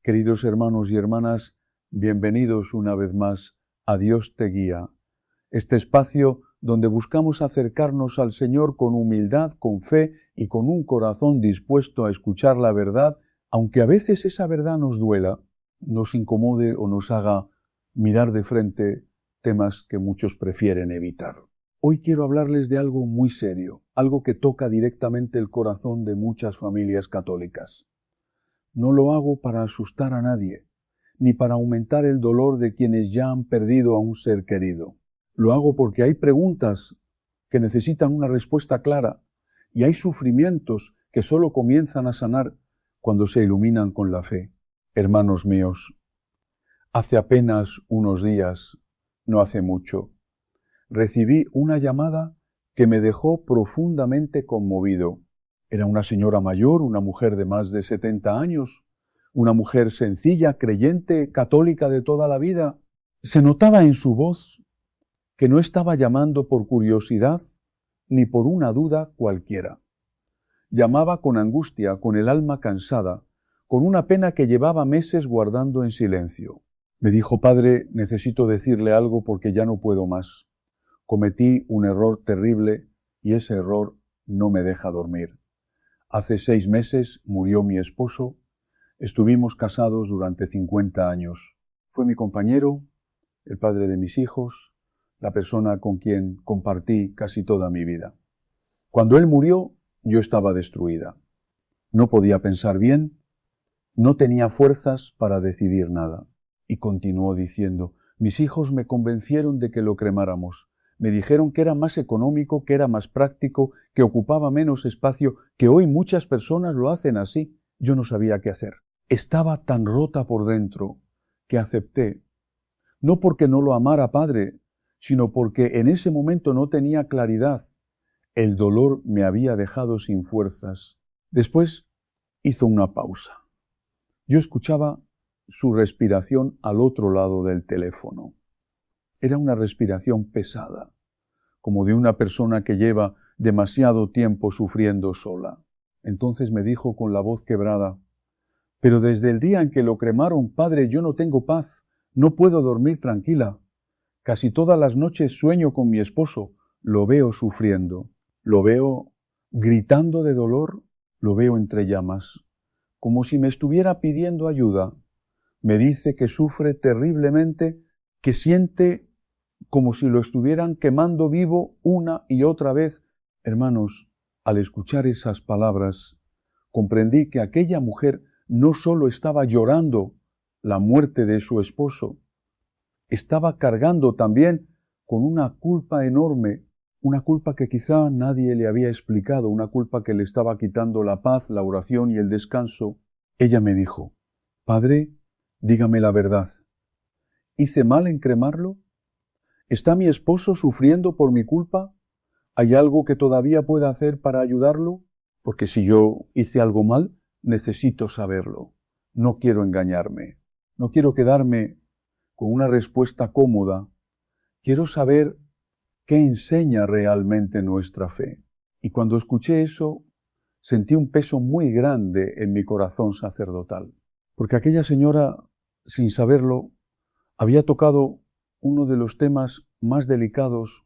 Queridos hermanos y hermanas, bienvenidos una vez más a Dios te guía, este espacio donde buscamos acercarnos al Señor con humildad, con fe y con un corazón dispuesto a escuchar la verdad, aunque a veces esa verdad nos duela, nos incomode o nos haga mirar de frente temas que muchos prefieren evitar. Hoy quiero hablarles de algo muy serio, algo que toca directamente el corazón de muchas familias católicas. No lo hago para asustar a nadie, ni para aumentar el dolor de quienes ya han perdido a un ser querido. Lo hago porque hay preguntas que necesitan una respuesta clara y hay sufrimientos que solo comienzan a sanar cuando se iluminan con la fe. Hermanos míos, hace apenas unos días, no hace mucho, recibí una llamada que me dejó profundamente conmovido. Era una señora mayor, una mujer de más de 70 años, una mujer sencilla, creyente, católica de toda la vida. Se notaba en su voz que no estaba llamando por curiosidad ni por una duda cualquiera. Llamaba con angustia, con el alma cansada, con una pena que llevaba meses guardando en silencio. Me dijo: Padre, necesito decirle algo porque ya no puedo más. Cometí un error terrible y ese error no me deja dormir. Hace 6 meses murió mi esposo. Estuvimos casados durante 50 años. Fue mi compañero, el padre de mis hijos, la persona con quien compartí casi toda mi vida. Cuando él murió, yo estaba destruida. No podía pensar bien, no tenía fuerzas para decidir nada. Y continuó diciendo: mis hijos me convencieron de que lo cremáramos. Me dijeron que era más económico, que era más práctico, que ocupaba menos espacio, que hoy muchas personas lo hacen así. Yo no sabía qué hacer. Estaba tan rota por dentro que acepté, no porque no lo amara, Padre, sino porque en ese momento no tenía claridad. El dolor me había dejado sin fuerzas. Después hizo una pausa. Yo escuchaba su respiración al otro lado del teléfono. Era una respiración pesada, como de una persona que lleva demasiado tiempo sufriendo sola. Entonces me dijo con la voz quebrada: pero desde el día en que lo cremaron, Padre, yo no tengo paz, no puedo dormir tranquila. Casi todas las noches sueño con mi esposo, lo veo sufriendo, lo veo gritando de dolor, lo veo entre llamas, como si me estuviera pidiendo ayuda. Me dice que sufre terriblemente, que siente como si lo estuvieran quemando vivo una y otra vez. Hermanos, al escuchar esas palabras, comprendí que aquella mujer no solo estaba llorando la muerte de su esposo, estaba cargando también con una culpa enorme, una culpa que quizá nadie le había explicado, una culpa que le estaba quitando la paz, la oración y el descanso. Ella me dijo: Padre, dígame la verdad. ¿Hice mal en cremarlo? ¿Está mi esposo sufriendo por mi culpa? ¿Hay algo que todavía pueda hacer para ayudarlo? Porque si yo hice algo mal, necesito saberlo. No quiero engañarme. No quiero quedarme con una respuesta cómoda. Quiero saber qué enseña realmente nuestra fe. Y cuando escuché eso, sentí un peso muy grande en mi corazón sacerdotal. Porque aquella señora, sin saberlo, había tocado uno de los temas más delicados,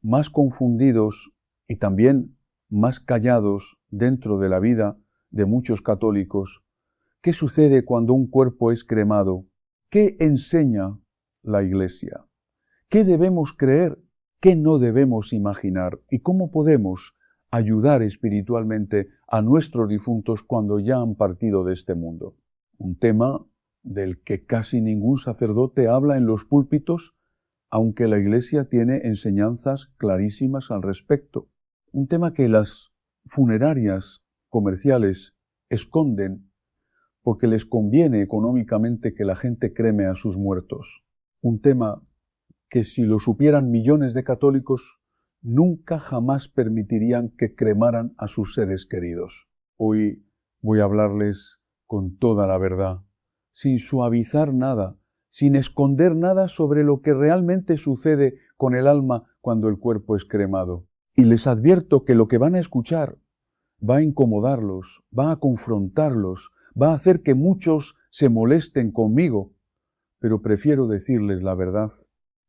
más confundidos y también más callados dentro de la vida de muchos católicos. ¿Qué sucede cuando un cuerpo es cremado? ¿Qué enseña la Iglesia? ¿Qué debemos creer? ¿Qué no debemos imaginar? ¿Y cómo podemos ayudar espiritualmente a nuestros difuntos cuando ya han partido de este mundo? Un tema del que casi ningún sacerdote habla en los púlpitos, aunque la Iglesia tiene enseñanzas clarísimas al respecto. Un tema que las funerarias comerciales esconden porque les conviene económicamente que la gente creme a sus muertos. Un tema que, si lo supieran millones de católicos, nunca jamás permitirían que cremaran a sus seres queridos. Hoy voy a hablarles con toda la verdad, sin suavizar nada, sin esconder nada sobre lo que realmente sucede con el alma cuando el cuerpo es cremado. Y les advierto que lo que van a escuchar va a incomodarlos, va a confrontarlos, va a hacer que muchos se molesten conmigo, pero prefiero decirles la verdad,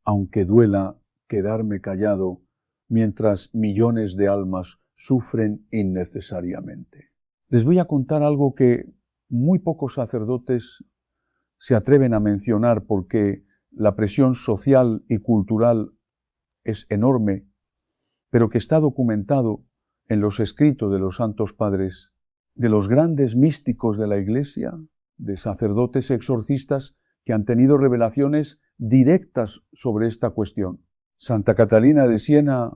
aunque duela quedarme callado mientras millones de almas sufren innecesariamente. Les voy a contar algo que muy pocos sacerdotes se atreven a mencionar porque la presión social y cultural es enorme, pero que está documentado en los escritos de los santos padres, de los grandes místicos de la Iglesia, de sacerdotes exorcistas que han tenido revelaciones directas sobre esta cuestión. Santa Catalina de Siena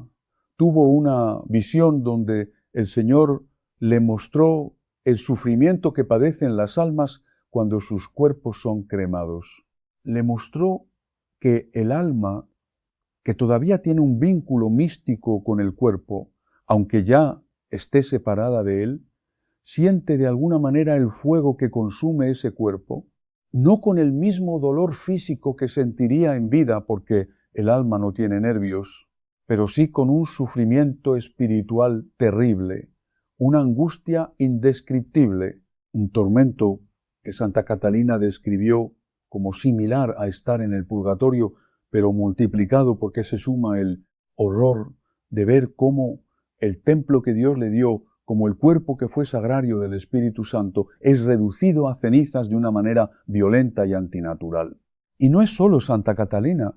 tuvo una visión donde el Señor le mostró el sufrimiento que padecen las almas cuando sus cuerpos son cremados. Le mostró que el alma, que todavía tiene un vínculo místico con el cuerpo, aunque ya esté separada de él, siente de alguna manera el fuego que consume ese cuerpo, no con el mismo dolor físico que sentiría en vida, porque el alma no tiene nervios, pero sí con un sufrimiento espiritual terrible, una angustia indescriptible, un tormento que Santa Catalina describió como similar a estar en el purgatorio, pero multiplicado porque se suma el horror de ver cómo el templo que Dios le dio, como el cuerpo que fue sagrario del Espíritu Santo, es reducido a cenizas de una manera violenta y antinatural. Y no es solo Santa Catalina.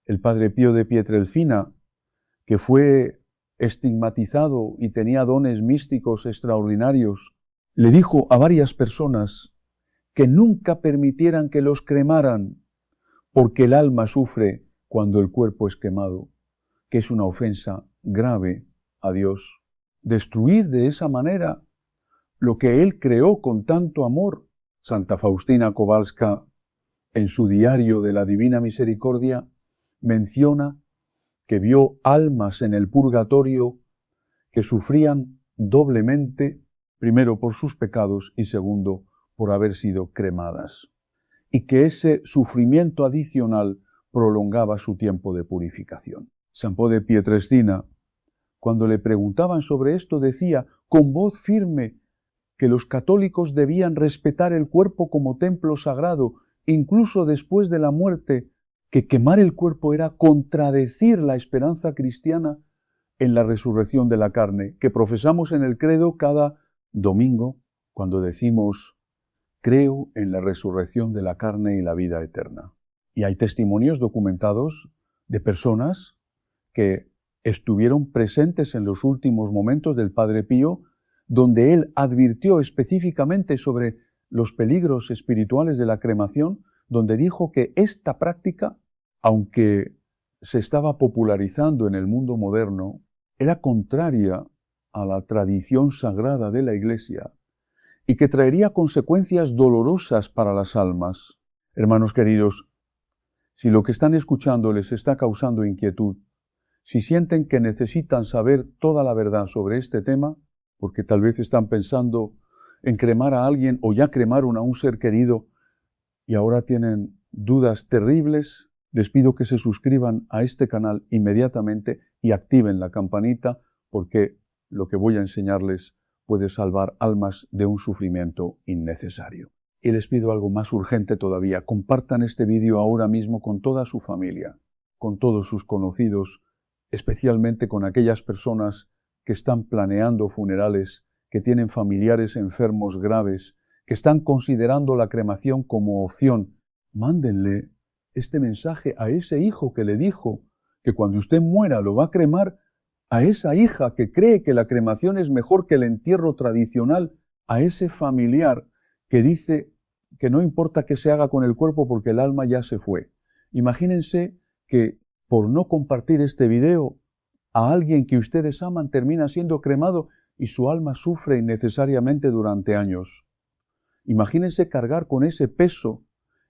El Padre Pío de Pietrelcina, que fue estigmatizado y tenía dones místicos extraordinarios, le dijo a varias personas que nunca permitieran que los cremaran, porque el alma sufre cuando el cuerpo es quemado, que es una ofensa grave a Dios. Destruir de esa manera lo que Él creó con tanto amor. Santa Faustina Kowalska, en su diario de la Divina Misericordia, menciona que vio almas en el purgatorio que sufrían doblemente, primero por sus pecados y segundo por haber sido cremadas, y que ese sufrimiento adicional prolongaba su tiempo de purificación. San Pío de Pietrelcina, cuando le preguntaban sobre esto, decía con voz firme que los católicos debían respetar el cuerpo como templo sagrado, incluso después de la muerte, que quemar el cuerpo era contradecir la esperanza cristiana en la resurrección de la carne, que profesamos en el credo cada domingo cuando decimos creo en la resurrección de la carne y la vida eterna. Y hay testimonios documentados de personas que estuvieron presentes en los últimos momentos del Padre Pío, donde él advirtió específicamente sobre los peligros espirituales de la cremación, donde dijo que esta práctica, aunque se estaba popularizando en el mundo moderno, era contraria a la tradición sagrada de la Iglesia y que traería consecuencias dolorosas para las almas. Hermanos queridos, si lo que están escuchando les está causando inquietud, si sienten que necesitan saber toda la verdad sobre este tema, porque tal vez están pensando en cremar a alguien o ya cremaron a un ser querido y ahora tienen dudas terribles, les pido que se suscriban a este canal inmediatamente y activen la campanita, porque lo que voy a enseñarles puede salvar almas de un sufrimiento innecesario. Y les pido algo más urgente todavía: compartan este vídeo ahora mismo con toda su familia, con todos sus conocidos, especialmente con aquellas personas que están planeando funerales, que tienen familiares enfermos graves, que están considerando la cremación como opción. Mándenle este mensaje a ese hijo que le dijo que cuando usted muera lo va a cremar, a esa hija que cree que la cremación es mejor que el entierro tradicional, a ese familiar que dice que no importa que se haga con el cuerpo porque el alma ya se fue. Imagínense que por no compartir este video, a alguien que ustedes aman termina siendo cremado y su alma sufre innecesariamente durante años. Imagínense cargar con ese peso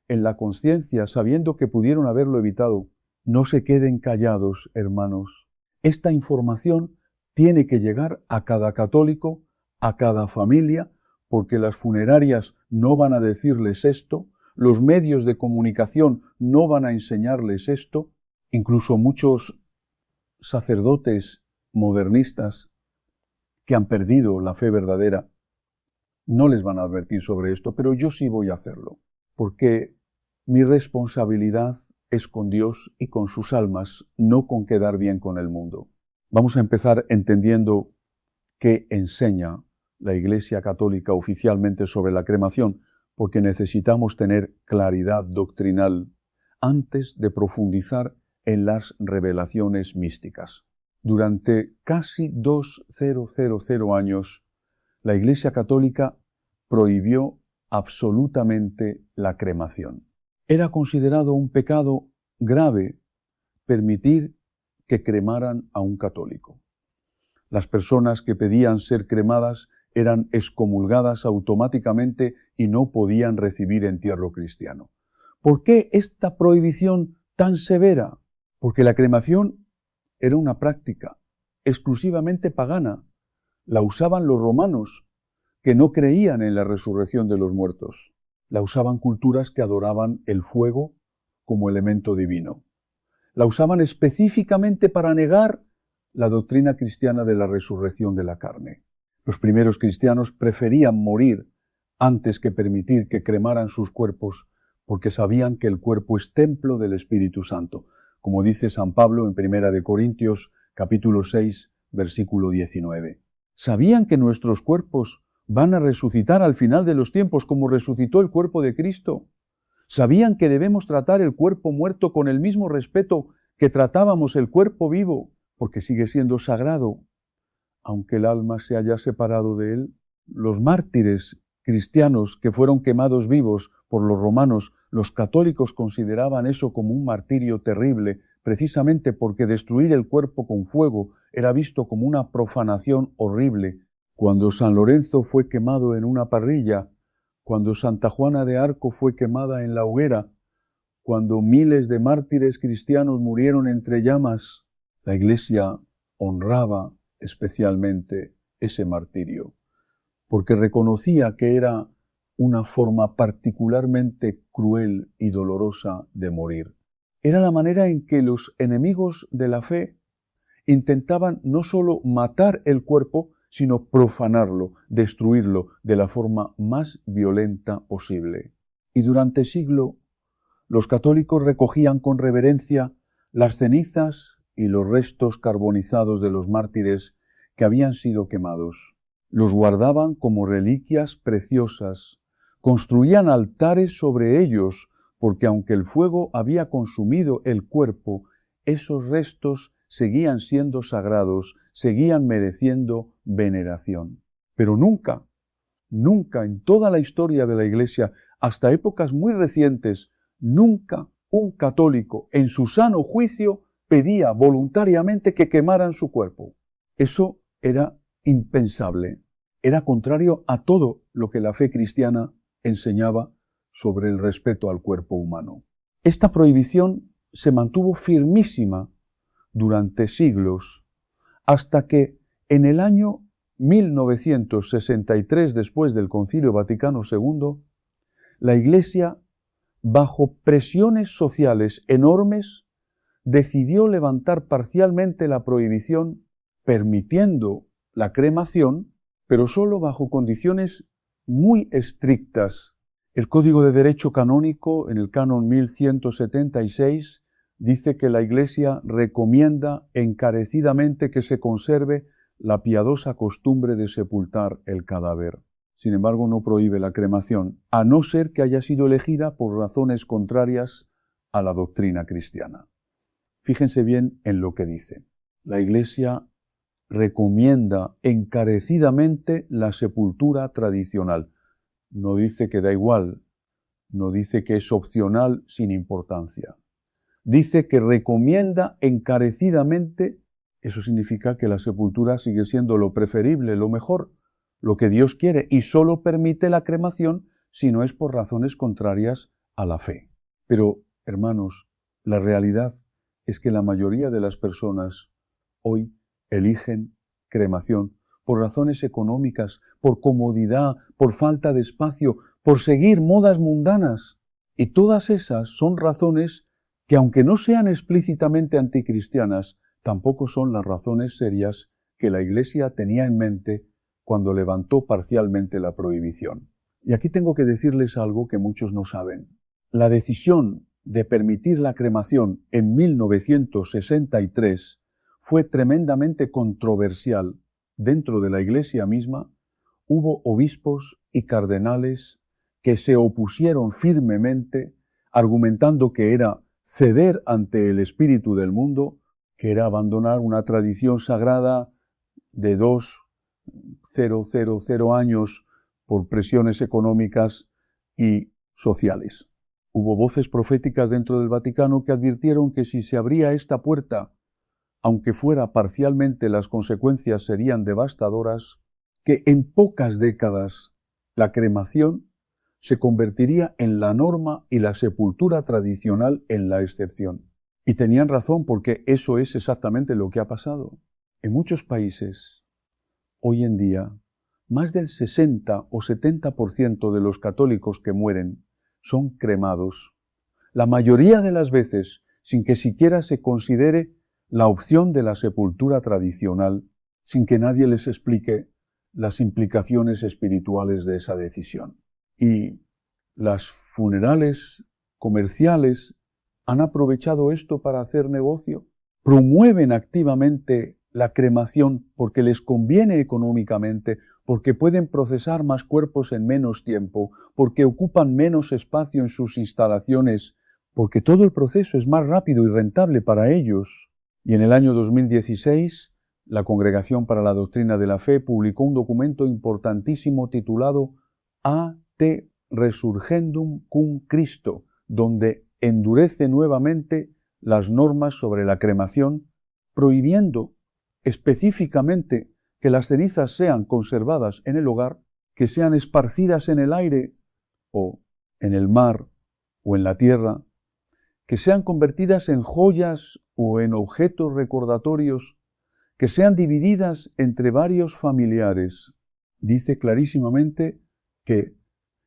en la conciencia sabiendo que pudieron haberlo evitado. No se queden callados, hermanos. Esta información tiene que llegar a cada católico, a cada familia, porque las funerarias no van a decirles esto, los medios de comunicación no van a enseñarles esto, incluso muchos sacerdotes modernistas que han perdido la fe verdadera no les van a advertir sobre esto, pero yo sí voy a hacerlo, porque mi responsabilidad es con Dios y con sus almas, no con quedar bien con el mundo. Vamos a empezar entendiendo qué enseña la Iglesia Católica oficialmente sobre la cremación, porque necesitamos tener claridad doctrinal antes de profundizar en las revelaciones místicas. Durante casi 2000 años, la Iglesia Católica prohibió absolutamente la cremación. Era considerado un pecado grave permitir que cremaran a un católico. Las personas que pedían ser cremadas eran excomulgadas automáticamente y no podían recibir entierro cristiano. ¿Por qué esta prohibición tan severa? Porque la cremación era una práctica exclusivamente pagana. La usaban los romanos, que no creían en la resurrección de los muertos. La usaban culturas que adoraban el fuego como elemento divino. La usaban específicamente para negar la doctrina cristiana de la resurrección de la carne. Los primeros cristianos preferían morir antes que permitir que cremaran sus cuerpos, porque sabían que el cuerpo es templo del Espíritu Santo, como dice San Pablo en 1 Corintios capítulo 6, versículo 19. Sabían que nuestros cuerpos van a resucitar al final de los tiempos, como resucitó el cuerpo de Cristo. Sabían que debemos tratar el cuerpo muerto con el mismo respeto que tratábamos el cuerpo vivo, porque sigue siendo sagrado, aunque el alma se haya separado de él. Los mártires cristianos que fueron quemados vivos por los romanos, los católicos consideraban eso como un martirio terrible, precisamente porque destruir el cuerpo con fuego era visto como una profanación horrible. Cuando San Lorenzo fue quemado en una parrilla, cuando Santa Juana de Arco fue quemada en la hoguera, cuando miles de mártires cristianos murieron entre llamas, la Iglesia honraba especialmente ese martirio, porque reconocía que era una forma particularmente cruel y dolorosa de morir. Era la manera en que los enemigos de la fe intentaban no solo matar el cuerpo, sino profanarlo, destruirlo de la forma más violenta posible. Y durante siglos, los católicos recogían con reverencia las cenizas y los restos carbonizados de los mártires que habían sido quemados. Los guardaban como reliquias preciosas, construían altares sobre ellos, porque aunque el fuego había consumido el cuerpo, esos restos seguían siendo sagrados, seguían mereciendo veneración. Pero nunca en toda la historia de la Iglesia, hasta épocas muy recientes, nunca un católico en su sano juicio pedía voluntariamente que quemaran su cuerpo. Eso era impensable. Era contrario a todo lo que la fe cristiana enseñaba sobre el respeto al cuerpo humano. Esta prohibición se mantuvo firmísima durante siglos, hasta que en el año 1963, después del Concilio Vaticano II, la Iglesia, bajo presiones sociales enormes, decidió levantar parcialmente la prohibición, permitiendo la cremación, pero solo bajo condiciones muy estrictas. El Código de Derecho Canónico, en el Canon 1176, dice que la Iglesia recomienda encarecidamente que se conserve la piadosa costumbre de sepultar el cadáver. Sin embargo, no prohíbe la cremación, a no ser que haya sido elegida por razones contrarias a la doctrina cristiana. Fíjense bien en lo que dice. La Iglesia recomienda encarecidamente la sepultura tradicional. No dice que da igual, no dice que es opcional sin importancia. Dice que recomienda encarecidamente, eso significa que la sepultura sigue siendo lo preferible, lo mejor, lo que Dios quiere, y solo permite la cremación si no es por razones contrarias a la fe. Pero, hermanos, la realidad es que la mayoría de las personas hoy eligen cremación por razones económicas, por comodidad, por falta de espacio, por seguir modas mundanas. Y todas esas son razones que, aunque no sean explícitamente anticristianas, tampoco son las razones serias que la Iglesia tenía en mente cuando levantó parcialmente la prohibición. Y aquí tengo que decirles algo que muchos no saben. La decisión de permitir la cremación en 1963 fue tremendamente controversial. Dentro de la Iglesia misma hubo obispos y cardenales que se opusieron firmemente, argumentando que era ceder ante el espíritu del mundo, que era abandonar una tradición sagrada de 2.000 años por presiones económicas y sociales. Hubo voces proféticas dentro del Vaticano que advirtieron que si se abría esta puerta, aunque fuera parcialmente, las consecuencias serían devastadoras, que en pocas décadas la cremación se convertiría en la norma y la sepultura tradicional en la excepción. Y tenían razón, porque eso es exactamente lo que ha pasado. En muchos países, hoy en día, más del 60 o 70% de los católicos que mueren son cremados, la mayoría de las veces sin que siquiera se considere la opción de la sepultura tradicional, sin que nadie les explique las implicaciones espirituales de esa decisión. Y las funerales comerciales han aprovechado esto para hacer negocio. Promueven activamente la cremación porque les conviene económicamente, porque pueden procesar más cuerpos en menos tiempo, porque ocupan menos espacio en sus instalaciones, porque todo el proceso es más rápido y rentable para ellos. Y en el año 2016, la Congregación para la Doctrina de la Fe publicó un documento importantísimo titulado A.T. Resurgendum cum Christo, donde endurece nuevamente las normas sobre la cremación, prohibiendo específicamente que las cenizas sean conservadas en el hogar, que sean esparcidas en el aire o en el mar o en la tierra, que sean convertidas en joyas o en objetos recordatorios, que sean divididas entre varios familiares. Dice clarísimamente que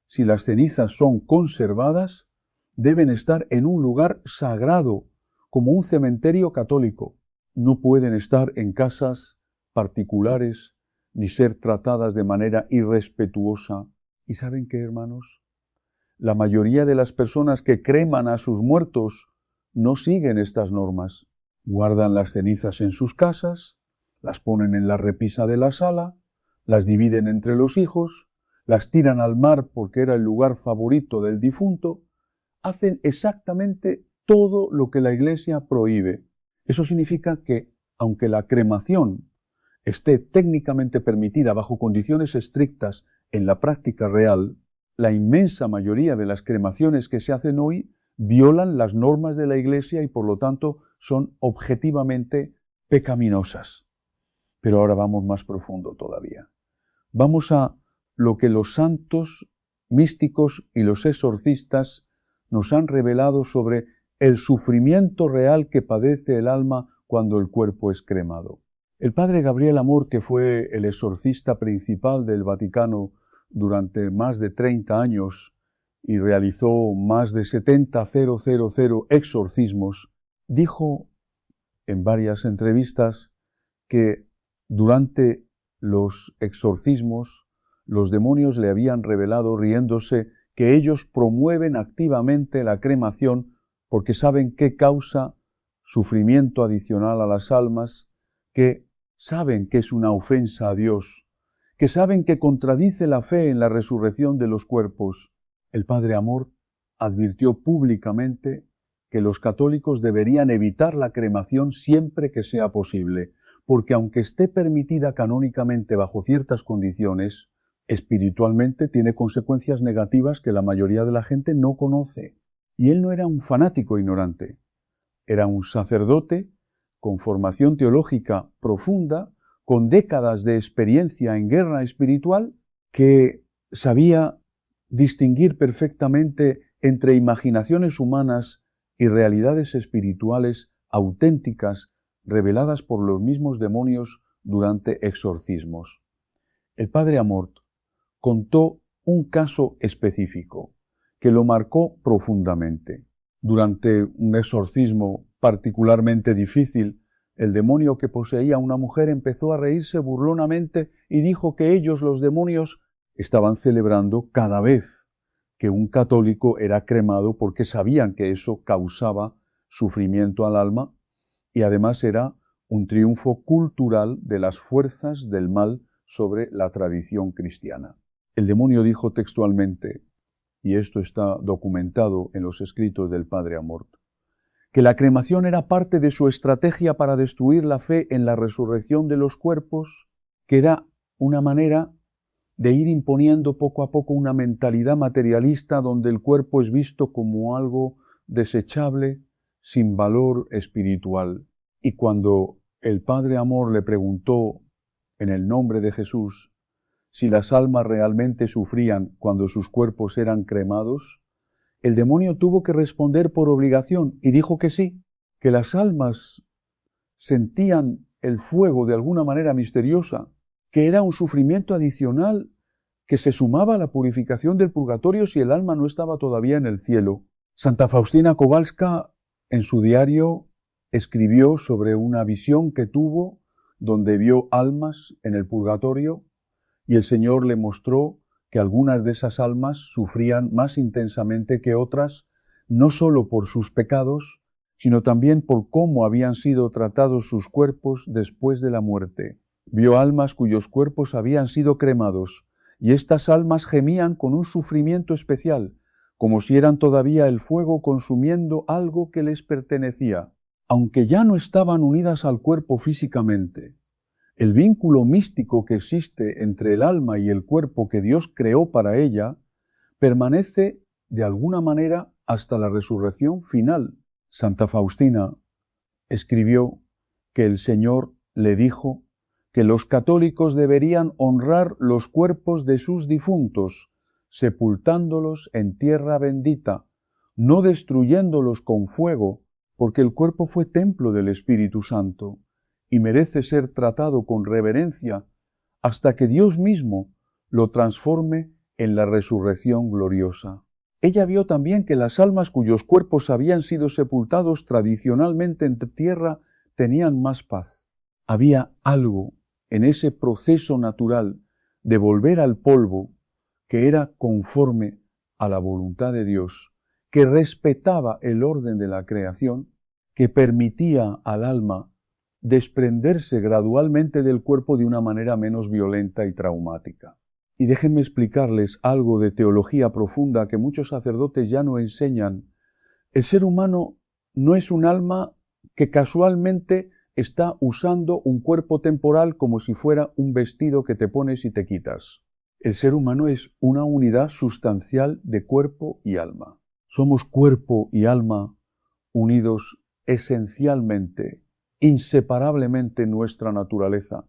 si las cenizas son conservadas, deben estar en un lugar sagrado, como un cementerio católico. No pueden estar en casas particulares ni ser tratadas de manera irrespetuosa. ¿Y saben qué, hermanos? La mayoría de las personas que creman a sus muertos no siguen estas normas. Guardan las cenizas en sus casas, las ponen en la repisa de la sala, las dividen entre los hijos, las tiran al mar porque era el lugar favorito del difunto. Hacen exactamente todo lo que la Iglesia prohíbe. Eso significa que, aunque la cremación esté técnicamente permitida bajo condiciones estrictas en la práctica real, la inmensa mayoría de las cremaciones que se hacen hoy violan las normas de la Iglesia y por lo tanto son objetivamente pecaminosas. Pero ahora vamos más profundo todavía. Vamos a lo que los santos místicos y los exorcistas nos han revelado sobre el sufrimiento real que padece el alma cuando el cuerpo es cremado. El padre Gabriel Amor, que fue el exorcista principal del Vaticano durante más de 30 años y realizó más de 70.000 exorcismos, dijo en varias entrevistas que durante los exorcismos los demonios le habían revelado, riéndose, que ellos promueven activamente la cremación porque saben que causa sufrimiento adicional a las almas, que saben que es una ofensa a Dios, que saben que contradice la fe en la resurrección de los cuerpos. El padre Amor advirtió públicamente que los católicos deberían evitar la cremación siempre que sea posible, porque aunque esté permitida canónicamente bajo ciertas condiciones, espiritualmente tiene consecuencias negativas que la mayoría de la gente no conoce. Y él no era un fanático ignorante, era un sacerdote con formación teológica profunda, con décadas de experiencia en guerra espiritual, que sabía distinguir perfectamente entre imaginaciones humanas y realidades espirituales auténticas reveladas por los mismos demonios durante exorcismos. El padre Amort contó un caso específico que lo marcó profundamente. Durante un exorcismo particularmente difícil el demonio que poseía a una mujer empezó a reírse burlonamente y dijo que ellos, los demonios, estaban celebrando cada vez que un católico era cremado porque sabían que eso causaba sufrimiento al alma y además era un triunfo cultural de las fuerzas del mal sobre la tradición cristiana. El demonio dijo textualmente, y esto está documentado en los escritos del Padre Amort, que la cremación era parte de su estrategia para destruir la fe en la resurrección de los cuerpos, que era una manera de ir imponiendo poco a poco una mentalidad materialista donde el cuerpo es visto como algo desechable, sin valor espiritual. Y cuando el Padre Amor le preguntó en el nombre de Jesús si las almas realmente sufrían cuando sus cuerpos eran cremados, el demonio tuvo que responder por obligación y dijo que sí, que las almas sentían el fuego de alguna manera misteriosa, que era un sufrimiento adicional que se sumaba a la purificación del purgatorio si el alma no estaba todavía en el cielo. Santa Faustina Kowalska en su diario escribió sobre una visión que tuvo donde vio almas en el purgatorio y el Señor le mostró que algunas de esas almas sufrían más intensamente que otras, no solo por sus pecados, sino también por cómo habían sido tratados sus cuerpos después de la muerte. Vio almas cuyos cuerpos habían sido cremados, y estas almas gemían con un sufrimiento especial, como si eran todavía el fuego consumiendo algo que les pertenecía, aunque ya no estaban unidas al cuerpo físicamente. El vínculo místico que existe entre el alma y el cuerpo que Dios creó para ella permanece de alguna manera hasta la resurrección final. Santa Faustina escribió que el Señor le dijo que los católicos deberían honrar los cuerpos de sus difuntos, sepultándolos en tierra bendita, no destruyéndolos con fuego, porque el cuerpo fue templo del Espíritu Santo y merece ser tratado con reverencia hasta que Dios mismo lo transforme en la resurrección gloriosa. Ella vio también que las almas cuyos cuerpos habían sido sepultados tradicionalmente en tierra tenían más paz. Había algo en ese proceso natural de volver al polvo que era conforme a la voluntad de Dios, que respetaba el orden de la creación, que permitía al alma desprenderse gradualmente del cuerpo de una manera menos violenta y traumática. Y déjenme explicarles algo de teología profunda que muchos sacerdotes ya no enseñan. El ser humano no es un alma que casualmente está usando un cuerpo temporal como si fuera un vestido que te pones y te quitas. El ser humano es una unidad sustancial de cuerpo y alma. Somos cuerpo y alma unidos esencialmente, inseparablemente en nuestra naturaleza,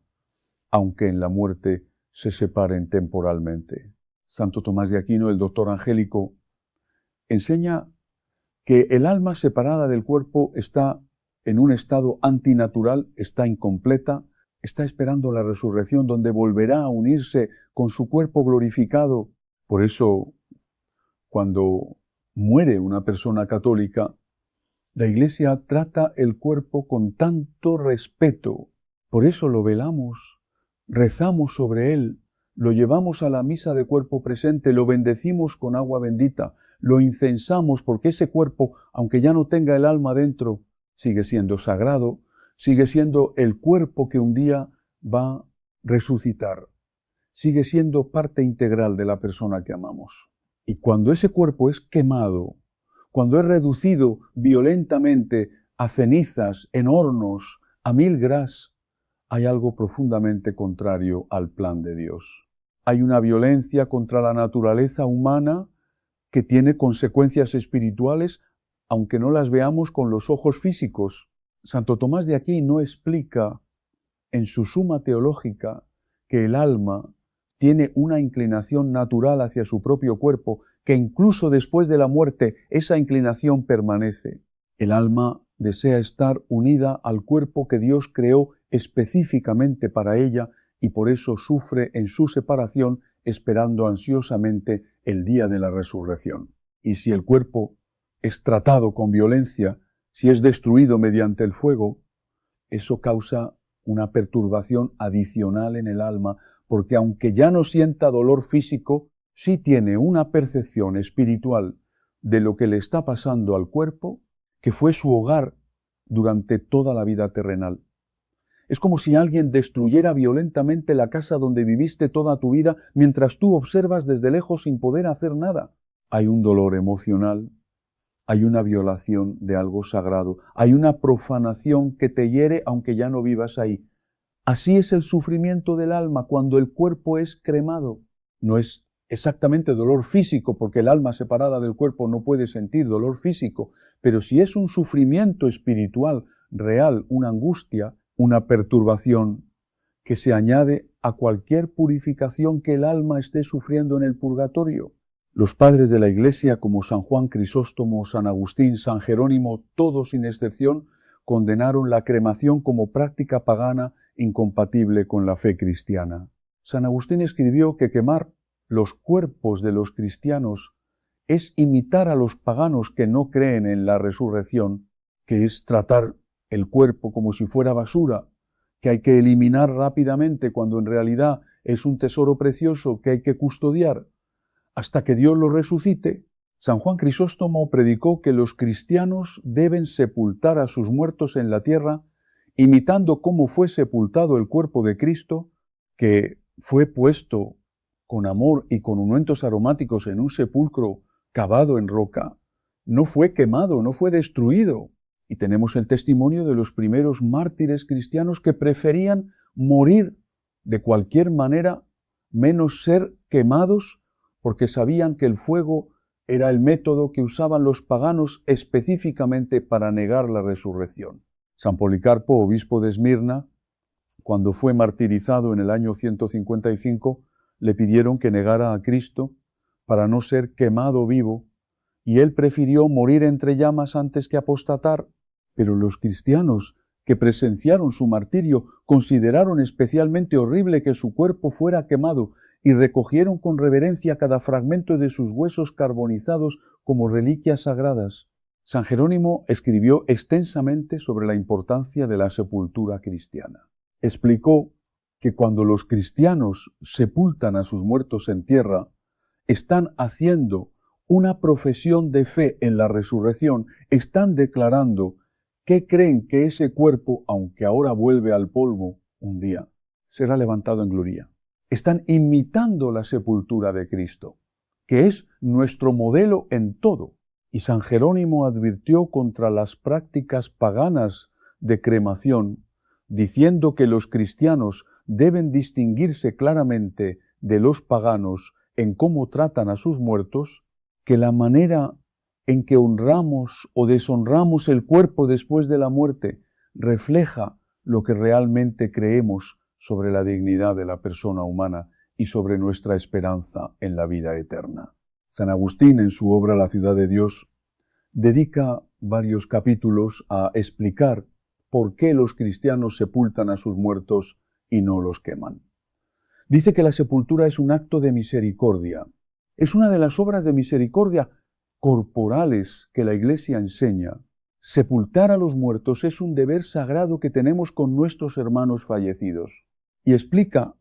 aunque en la muerte se separen temporalmente. Santo Tomás de Aquino, el doctor angélico, enseña que el alma separada del cuerpo está en un estado antinatural, está incompleta, está esperando la resurrección donde volverá a unirse con su cuerpo glorificado. Por eso, cuando muere una persona católica, la Iglesia trata el cuerpo con tanto respeto. Por eso lo velamos, rezamos sobre él, lo llevamos a la misa de cuerpo presente, lo bendecimos con agua bendita, lo incensamos porque ese cuerpo, aunque ya no tenga el alma dentro, sigue siendo sagrado, sigue siendo el cuerpo que un día va a resucitar, sigue siendo parte integral de la persona que amamos. Y cuando ese cuerpo es quemado, cuando es reducido violentamente a cenizas, en hornos, a 1000 gras, hay algo profundamente contrario al plan de Dios. Hay una violencia contra la naturaleza humana que tiene consecuencias espirituales, aunque no las veamos con los ojos físicos. Santo Tomás de Aquino explica en su Suma Teológica que el alma tiene una inclinación natural hacia su propio cuerpo, que incluso después de la muerte esa inclinación permanece. El alma desea estar unida al cuerpo que Dios creó específicamente para ella y por eso sufre en su separación esperando ansiosamente el día de la resurrección. Y si el cuerpo es tratado con violencia, si es destruido mediante el fuego, eso causa una perturbación adicional en el alma, porque aunque ya no sienta dolor físico, sí tiene una percepción espiritual de lo que le está pasando al cuerpo, que fue su hogar durante toda la vida terrenal. Es como si alguien destruyera violentamente la casa donde viviste toda tu vida mientras tú observas desde lejos sin poder hacer nada. Hay un dolor emocional, hay una violación de algo sagrado, hay una profanación que te hiere aunque ya no vivas ahí. Así es el sufrimiento del alma cuando el cuerpo es cremado. No es exactamente dolor físico, porque el alma separada del cuerpo no puede sentir dolor físico, pero si es un sufrimiento espiritual real, una angustia, una perturbación que se añade a cualquier purificación que el alma esté sufriendo en el purgatorio. Los padres de la Iglesia, como San Juan Crisóstomo, San Agustín, San Jerónimo, todos sin excepción, condenaron la cremación como práctica pagana incompatible con la fe cristiana. San Agustín escribió que quemar los cuerpos de los cristianos es imitar a los paganos que no creen en la resurrección, que es tratar el cuerpo como si fuera basura, que hay que eliminar rápidamente cuando en realidad es un tesoro precioso que hay que custodiar hasta que Dios lo resucite. San Juan Crisóstomo predicó que los cristianos deben sepultar a sus muertos en la tierra, imitando cómo fue sepultado el cuerpo de Cristo, que fue puesto con amor y con ungüentos aromáticos en un sepulcro cavado en roca. No fue quemado, no fue destruido. Y tenemos el testimonio de los primeros mártires cristianos que preferían morir de cualquier manera, menos ser quemados, porque sabían que el fuego era el método que usaban los paganos específicamente para negar la resurrección. San Policarpo, obispo de Esmirna, cuando fue martirizado en el año 155, le pidieron que negara a Cristo para no ser quemado vivo, y él prefirió morir entre llamas antes que apostatar. Pero los cristianos que presenciaron su martirio consideraron especialmente horrible que su cuerpo fuera quemado y recogieron con reverencia cada fragmento de sus huesos carbonizados como reliquias sagradas. San Jerónimo escribió extensamente sobre la importancia de la sepultura cristiana. Explicó que cuando los cristianos sepultan a sus muertos en tierra, están haciendo una profesión de fe en la resurrección, están declarando que creen que ese cuerpo, aunque ahora vuelve al polvo un día, será levantado en gloria. Están imitando la sepultura de Cristo, que es nuestro modelo en todo. Y San Jerónimo advirtió contra las prácticas paganas de cremación, diciendo que los cristianos deben distinguirse claramente de los paganos en cómo tratan a sus muertos, que la manera en que honramos o deshonramos el cuerpo después de la muerte refleja lo que realmente creemos sobre la dignidad de la persona humana y sobre nuestra esperanza en la vida eterna. San Agustín, en su obra La ciudad de Dios, dedica varios capítulos a explicar por qué los cristianos sepultan a sus muertos y no los queman. Dice que la sepultura es un acto de misericordia. Es una de las obras de misericordia corporales que la Iglesia enseña. Sepultar a los muertos es un deber sagrado que tenemos con nuestros hermanos fallecidos. Y explica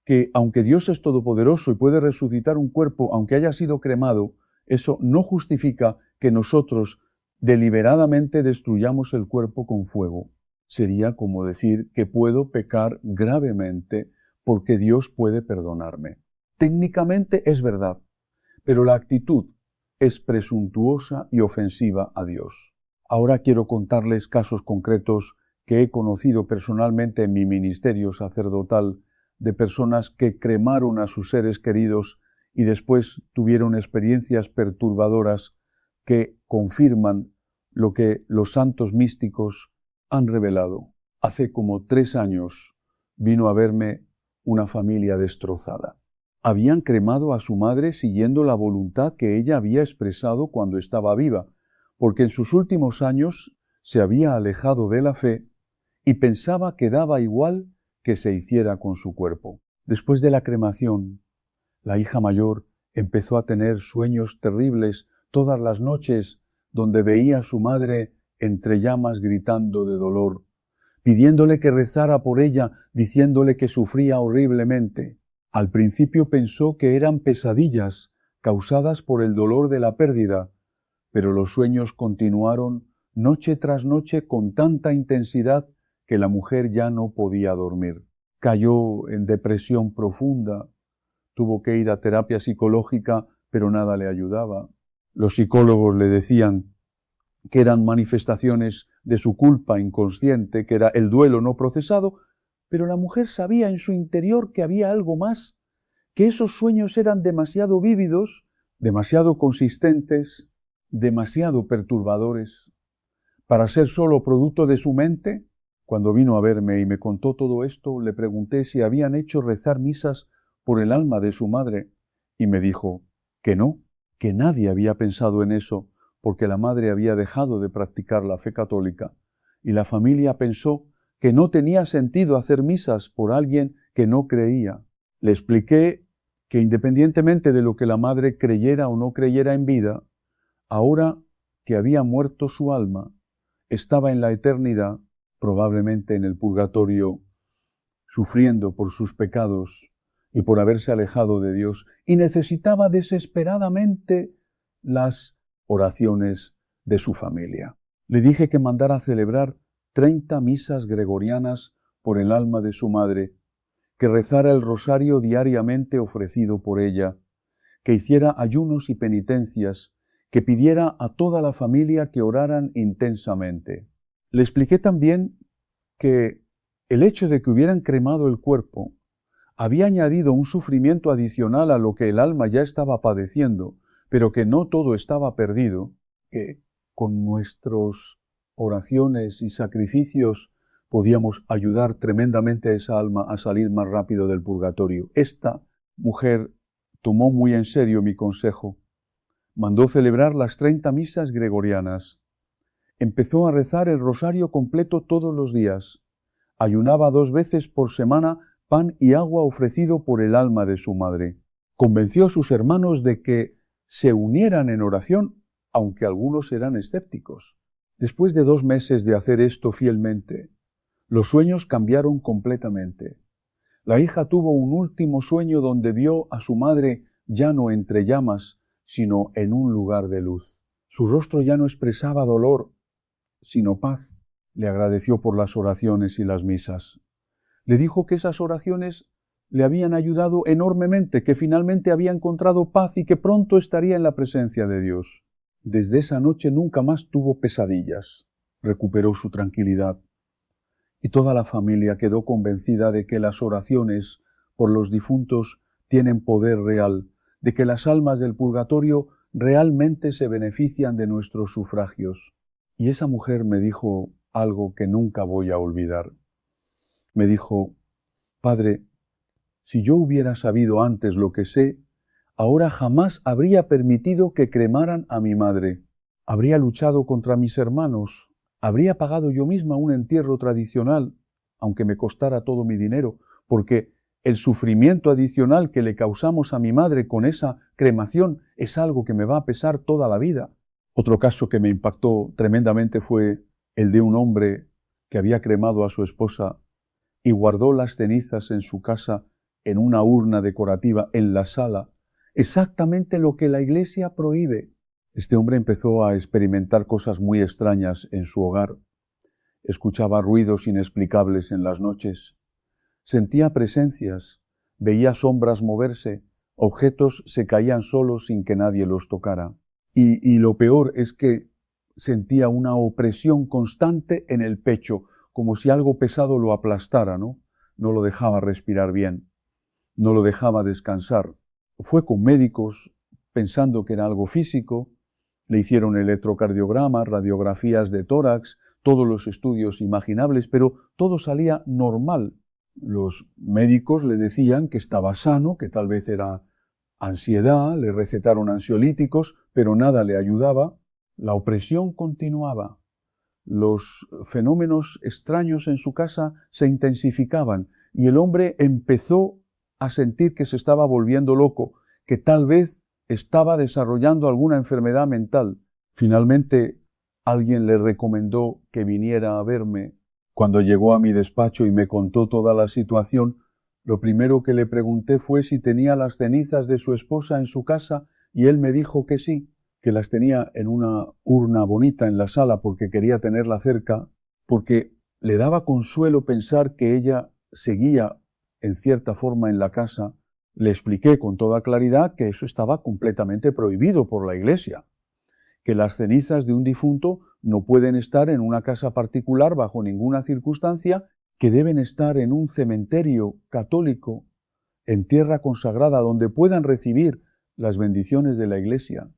que aunque Dios es todopoderoso y puede resucitar un cuerpo aunque haya sido cremado, eso no justifica que nosotros deliberadamente destruyamos el cuerpo con fuego. Sería como decir que puedo pecar gravemente porque Dios puede perdonarme. Técnicamente es verdad, pero la actitud es presuntuosa y ofensiva a Dios. Ahora quiero contarles casos concretos que he conocido personalmente en mi ministerio sacerdotal de personas que cremaron a sus seres queridos y después tuvieron experiencias perturbadoras que confirman lo que los santos místicos han revelado. Hace como 3 años vino a verme una familia destrozada. Habían cremado a su madre siguiendo la voluntad que ella había expresado cuando estaba viva, porque en sus últimos años se había alejado de la fe y pensaba que daba igual que se hiciera con su cuerpo. Después de la cremación, la hija mayor empezó a tener sueños terribles todas las noches donde veía a su madre entre llamas gritando de dolor, pidiéndole que rezara por ella, diciéndole que sufría horriblemente. Al principio pensó que eran pesadillas causadas por el dolor de la pérdida, pero los sueños continuaron noche tras noche con tanta intensidad que la mujer ya no podía dormir. Cayó en depresión profunda, tuvo que ir a terapia psicológica, pero nada le ayudaba. Los psicólogos le decían que eran manifestaciones de su culpa inconsciente, que era el duelo no procesado, pero la mujer sabía en su interior que había algo más, que esos sueños eran demasiado vívidos, demasiado consistentes, demasiado perturbadores, para ser solo producto de su mente. Cuando vino a verme y me contó todo esto, le pregunté si habían hecho rezar misas por el alma de su madre, y me dijo que no, que nadie había pensado en eso, porque la madre había dejado de practicar la fe católica, y la familia pensó que no tenía sentido hacer misas por alguien que no creía. Le expliqué que independientemente de lo que la madre creyera o no creyera en vida, ahora que había muerto su alma, estaba en la eternidad, probablemente en el purgatorio, sufriendo por sus pecados y por haberse alejado de Dios, y necesitaba desesperadamente las oraciones de su familia. Le dije que mandara a celebrar 30 misas gregorianas por el alma de su madre, que rezara el rosario diariamente ofrecido por ella, que hiciera ayunos y penitencias, que pidiera a toda la familia que oraran intensamente. Le expliqué también que el hecho de que hubieran cremado el cuerpo había añadido un sufrimiento adicional a lo que el alma ya estaba padeciendo, pero que no todo estaba perdido, que con nuestras oraciones y sacrificios podíamos ayudar tremendamente a esa alma a salir más rápido del purgatorio. Esta mujer tomó muy en serio mi consejo. Mandó celebrar las 30 misas gregorianas. Empezó a rezar el rosario completo todos los días. Ayunaba 2 veces por semana pan y agua ofrecido por el alma de su madre. Convenció a sus hermanos de que se unieran en oración, aunque algunos eran escépticos. Después de 2 meses de hacer esto fielmente, los sueños cambiaron completamente. La hija tuvo un último sueño donde vio a su madre ya no entre llamas, sino en un lugar de luz. Su rostro ya no expresaba dolor, sino paz. Le agradeció por las oraciones y las misas. Le dijo que esas oraciones le habían ayudado enormemente, que finalmente había encontrado paz y que pronto estaría en la presencia de Dios. Desde esa noche nunca más tuvo pesadillas. Recuperó su tranquilidad. Y toda la familia quedó convencida de que las oraciones por los difuntos tienen poder real, de que las almas del purgatorio realmente se benefician de nuestros sufragios. Y esa mujer me dijo algo que nunca voy a olvidar. Me dijo: Padre, si yo hubiera sabido antes lo que sé, ahora jamás habría permitido que cremaran a mi madre. Habría luchado contra mis hermanos, habría pagado yo misma un entierro tradicional, aunque me costara todo mi dinero, porque el sufrimiento adicional que le causamos a mi madre con esa cremación es algo que me va a pesar toda la vida. Otro caso que me impactó tremendamente fue el de un hombre que había cremado a su esposa y guardó las cenizas en su casa en una urna decorativa en la sala, exactamente lo que la Iglesia prohíbe. Este hombre empezó a experimentar cosas muy extrañas en su hogar. Escuchaba ruidos inexplicables en las noches. Sentía presencias, veía sombras moverse, objetos se caían solos sin que nadie los tocara. Y lo peor es que sentía una opresión constante en el pecho, como si algo pesado lo aplastara, ¿no? No lo dejaba respirar bien, no lo dejaba descansar. Fue con médicos pensando que era algo físico, le hicieron electrocardiogramas, radiografías de tórax, todos los estudios imaginables, pero todo salía normal. Los médicos le decían que estaba sano, que tal vez era ansiedad, le recetaron ansiolíticos, pero nada le ayudaba. La opresión continuaba. Los fenómenos extraños en su casa se intensificaban y el hombre empezó a sentir que se estaba volviendo loco, que tal vez estaba desarrollando alguna enfermedad mental. Finalmente, alguien le recomendó que viniera a verme Cuando llegó a mi despacho y me contó toda la situación, lo primero que le pregunté fue si tenía las cenizas de su esposa en su casa y él me dijo que sí, que las tenía en una urna bonita en la sala porque quería tenerla cerca, porque le daba consuelo pensar que ella seguía en cierta forma en la casa. Le expliqué con toda claridad que eso estaba completamente prohibido por la Iglesia, que las cenizas de un difunto no pueden estar en una casa particular bajo ninguna circunstancia, que deben estar en un cementerio católico, en tierra consagrada, donde puedan recibir las bendiciones de la Iglesia.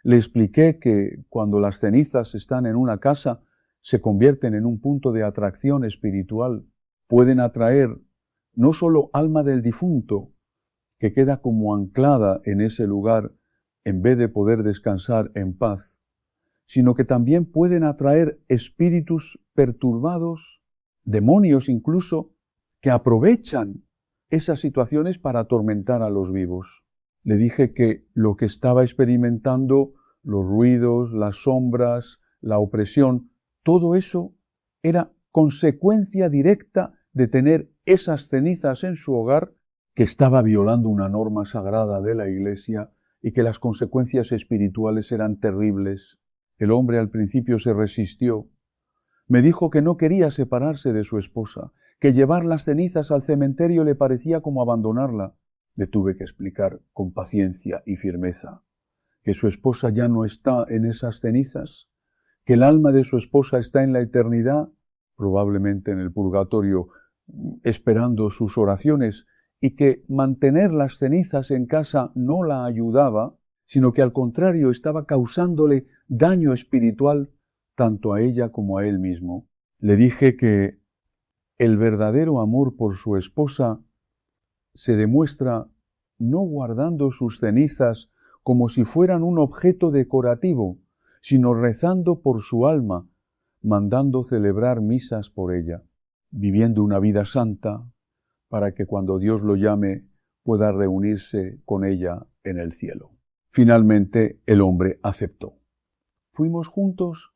Le expliqué que cuando las cenizas están en una casa, se convierten en un punto de atracción espiritual. Pueden atraer no solo alma del difunto, que queda como anclada en ese lugar en vez de poder descansar en paz, sino que también pueden atraer espíritus perturbados, demonios incluso, que aprovechan esas situaciones para atormentar a los vivos. Le dije que lo que estaba experimentando, los ruidos, las sombras, la opresión, todo eso era consecuencia directa de tener esas cenizas en su hogar, que estaba violando una norma sagrada de la Iglesia y que las consecuencias espirituales eran terribles. El hombre al principio se resistió. Me dijo que no quería separarse de su esposa, que llevar las cenizas al cementerio le parecía como abandonarla. Le tuve que explicar con paciencia y firmeza que su esposa ya no está en esas cenizas, que el alma de su esposa está en la eternidad, probablemente en el purgatorio, esperando sus oraciones, y que mantener las cenizas en casa no la ayudaba, sino que al contrario estaba causándole daño espiritual tanto a ella como a él mismo. Le dije que el verdadero amor por su esposa se demuestra no guardando sus cenizas como si fueran un objeto decorativo, sino rezando por su alma, mandando celebrar misas por ella, viviendo una vida santa, para que cuando Dios lo llame pueda reunirse con ella en el cielo. Finalmente el hombre aceptó. Fuimos juntos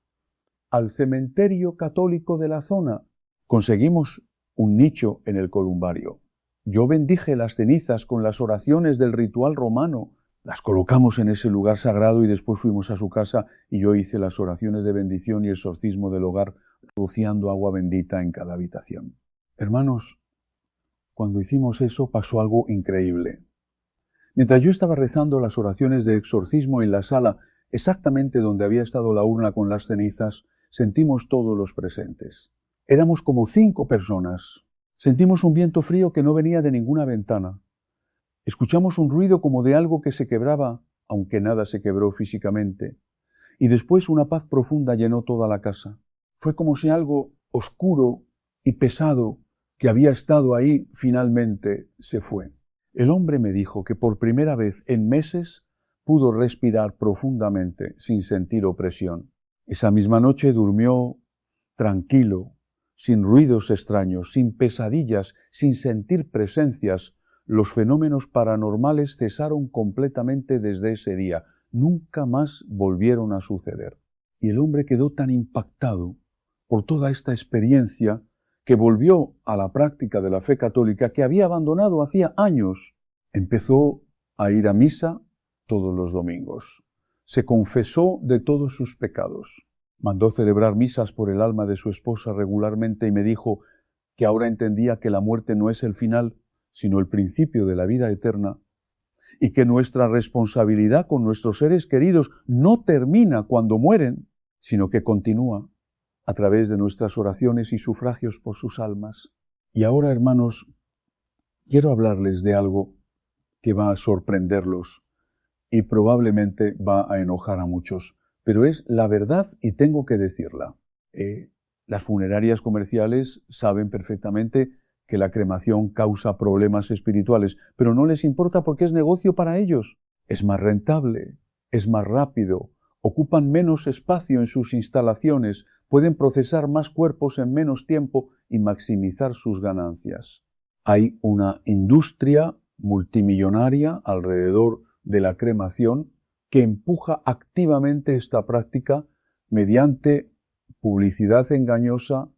al cementerio católico de la zona. Conseguimos un nicho en el columbario. Yo bendije las cenizas con las oraciones del ritual romano. Las colocamos en ese lugar sagrado y después fuimos a su casa y yo hice las oraciones de bendición y exorcismo del hogar, rociando agua bendita en cada habitación. Hermanos, cuando hicimos eso pasó algo increíble. Mientras yo estaba rezando las oraciones de exorcismo en la sala, exactamente donde había estado la urna con las cenizas, sentimos todos los presentes. Éramos como 5 personas. Sentimos un viento frío que no venía de ninguna ventana. Escuchamos un ruido como de algo que se quebraba, aunque nada se quebró físicamente. Y después una paz profunda llenó toda la casa. Fue como si algo oscuro y pesado que había estado ahí finalmente se fue. El hombre me dijo que por primera vez en meses pudo respirar profundamente sin sentir opresión. Esa misma noche durmió tranquilo, sin ruidos extraños, sin pesadillas, sin sentir presencias. Los fenómenos paranormales cesaron completamente desde ese día. Nunca más volvieron a suceder. Y el hombre quedó tan impactado por toda esta experiencia que volvió a la práctica de la fe católica que había abandonado hacía años. Empezó a ir a misa todos los domingos. Se confesó de todos sus pecados. Mandó celebrar misas por el alma de su esposa regularmente y me dijo que ahora entendía que la muerte no es el final, sino el principio de la vida eterna, y que nuestra responsabilidad con nuestros seres queridos no termina cuando mueren, sino que continúa a través de nuestras oraciones y sufragios por sus almas. Y ahora, hermanos, quiero hablarles de algo que va a sorprenderlos y probablemente va a enojar a muchos, pero es la verdad y tengo que decirla. Las funerarias comerciales saben perfectamente que la cremación causa problemas espirituales, pero no les importa porque es negocio para ellos. Es más rentable, es más rápido, ocupan menos espacio en sus instalaciones, pueden procesar más cuerpos en menos tiempo y maximizar sus ganancias. Hay una industria multimillonaria alrededor de la cremación que empuja activamente esta práctica mediante publicidad engañosa,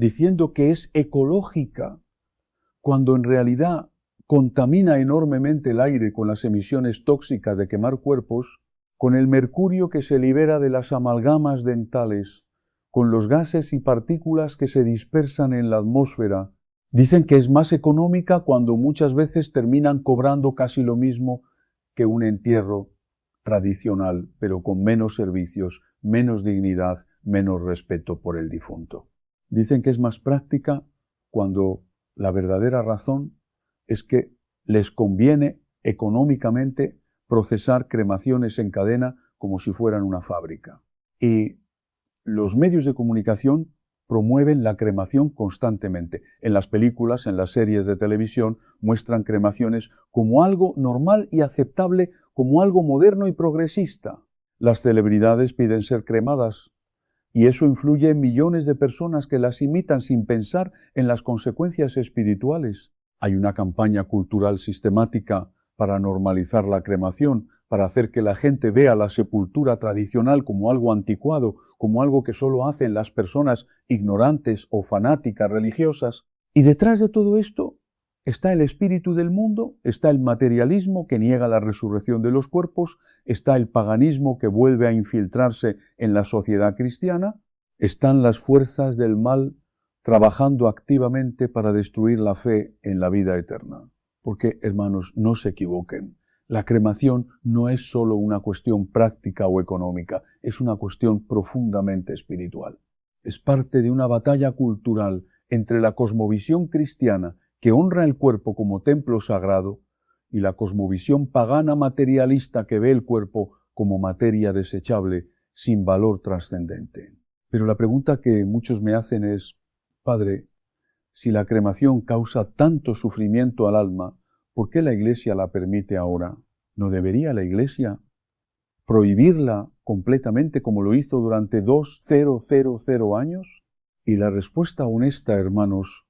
diciendo que es ecológica, cuando en realidad contamina enormemente el aire con las emisiones tóxicas de quemar cuerpos, con el mercurio que se libera de las amalgamas dentales, con los gases y partículas que se dispersan en la atmósfera. Dicen que es más económica cuando muchas veces terminan cobrando casi lo mismo que un entierro tradicional, pero con menos servicios, menos dignidad, menos respeto por el difunto. Dicen que es más práctica cuando la verdadera razón es que les conviene económicamente procesar cremaciones en cadena como si fueran una fábrica. Y los medios de comunicación promueven la cremación constantemente. En las películas, en las series de televisión, muestran cremaciones como algo normal y aceptable, como algo moderno y progresista. Las celebridades piden ser cremadas, y eso influye en millones de personas que las imitan sin pensar en las consecuencias espirituales. Hay una campaña cultural sistemática para normalizar la cremación, para hacer que la gente vea la sepultura tradicional como algo anticuado, como algo que solo hacen las personas ignorantes o fanáticas religiosas. Y detrás de todo esto está el espíritu del mundo, está el materialismo que niega la resurrección de los cuerpos, está el paganismo que vuelve a infiltrarse en la sociedad cristiana, están las fuerzas del mal trabajando activamente para destruir la fe en la vida eterna. Porque, hermanos, no se equivoquen. La cremación no es solo una cuestión práctica o económica, es una cuestión profundamente espiritual. Es parte de una batalla cultural entre la cosmovisión cristiana, que honra el cuerpo como templo sagrado, y la cosmovisión pagana materialista que ve el cuerpo como materia desechable, sin valor trascendente. Pero la pregunta que muchos me hacen es, Padre, si la cremación causa tanto sufrimiento al alma, ¿por qué la Iglesia la permite ahora? ¿No debería la Iglesia prohibirla completamente como lo hizo durante 2000 años? Y la respuesta honesta, hermanos,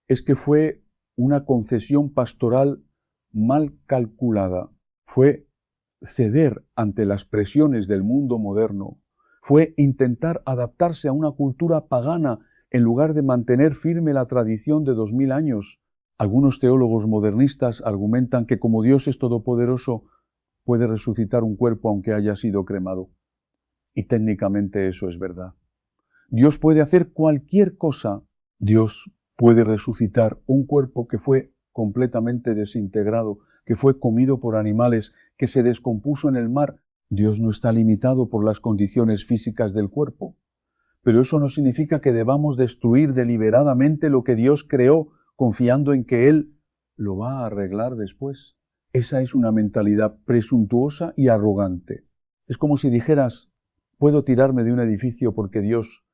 es que fue una concesión pastoral mal calculada. Fue ceder ante las presiones del mundo moderno. Fue intentar adaptarse a una cultura pagana en lugar de mantener firme la tradición de 2000 años. Algunos teólogos modernistas argumentan que como Dios es todopoderoso, puede resucitar un cuerpo aunque haya sido cremado. Y técnicamente eso es verdad. Dios puede hacer cualquier cosa. Dios puede resucitar un cuerpo que fue completamente desintegrado, que fue comido por animales, que se descompuso en el mar. Dios no está limitado por las condiciones físicas del cuerpo. Pero eso no significa que debamos destruir deliberadamente lo que Dios creó, confiando en que Él lo va a arreglar después. Esa es una mentalidad presuntuosa y arrogante. Es como si dijeras, puedo tirarme de un edificio porque Dios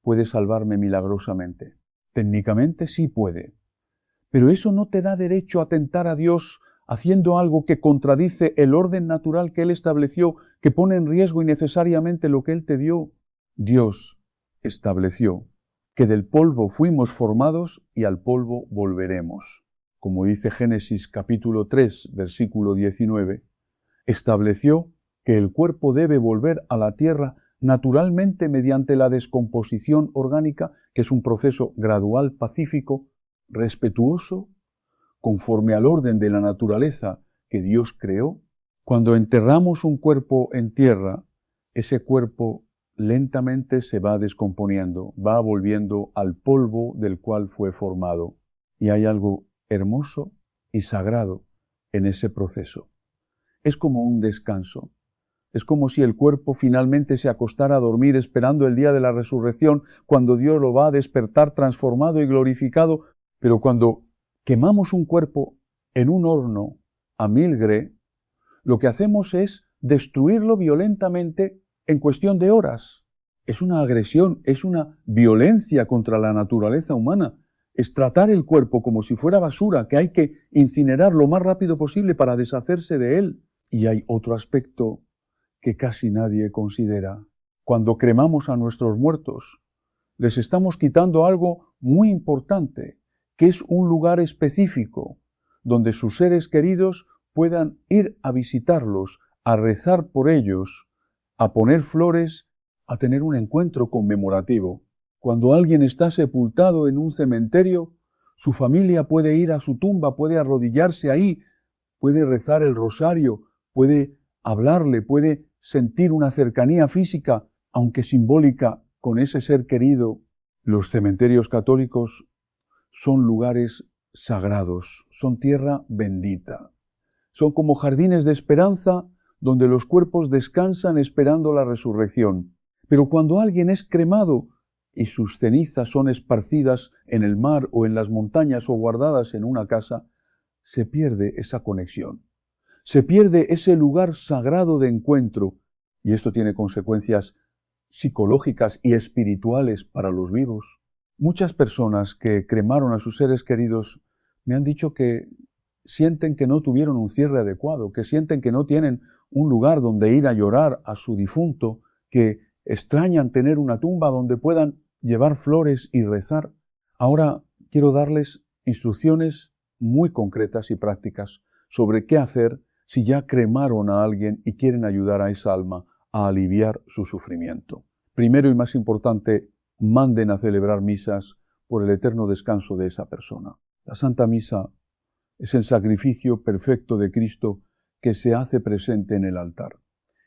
puede salvarme milagrosamente. Técnicamente sí puede. Pero eso no te da derecho a tentar a Dios haciendo algo que contradice el orden natural que Él estableció, que pone en riesgo innecesariamente lo que Él te dio. Dios estableció que del polvo fuimos formados y al polvo volveremos. Como dice Génesis capítulo 3, versículo 19, estableció que el cuerpo debe volver a la tierra naturalmente mediante la descomposición orgánica, que es un proceso gradual, pacífico, respetuoso, conforme al orden de la naturaleza que Dios creó. Cuando enterramos un cuerpo en tierra, ese cuerpo lentamente se va descomponiendo, va volviendo al polvo del cual fue formado. Y hay algo hermoso y sagrado en ese proceso. Es como un descanso. Es como si el cuerpo finalmente se acostara a dormir esperando el día de la resurrección, cuando Dios lo va a despertar transformado y glorificado. Pero cuando quemamos un cuerpo en un horno a 1000 gre, lo que hacemos es destruirlo violentamente en cuestión de horas. Es una agresión, es una violencia contra la naturaleza humana. Es tratar el cuerpo como si fuera basura, que hay que incinerar lo más rápido posible para deshacerse de él. Y hay otro aspecto que casi nadie considera. Cuando cremamos a nuestros muertos, les estamos quitando algo muy importante, que es un lugar específico, donde sus seres queridos puedan ir a visitarlos, a rezar por ellos, a poner flores, a tener un encuentro conmemorativo. Cuando alguien está sepultado en un cementerio, su familia puede ir a su tumba, puede arrodillarse ahí, puede rezar el rosario, puede hablarle, puede sentir una cercanía física, aunque simbólica, con ese ser querido. Los cementerios católicos son lugares sagrados, son tierra bendita. Son como jardines de esperanza donde los cuerpos descansan esperando la resurrección. Pero cuando alguien es cremado y sus cenizas son esparcidas en el mar o en las montañas o guardadas en una casa, se pierde esa conexión. Se pierde ese lugar sagrado de encuentro, y esto tiene consecuencias psicológicas y espirituales para los vivos. Muchas personas que cremaron a sus seres queridos me han dicho que sienten que no tuvieron un cierre adecuado, que sienten que no tienen un lugar donde ir a llorar a su difunto, que extrañan tener una tumba donde puedan llevar flores y rezar. Ahora quiero darles instrucciones muy concretas y prácticas sobre qué hacer si ya cremaron a alguien y quieren ayudar a esa alma a aliviar su sufrimiento. Primero y más importante, manden a celebrar misas por el eterno descanso de esa persona. La Santa Misa es el sacrificio perfecto de Cristo que se hace presente en el altar.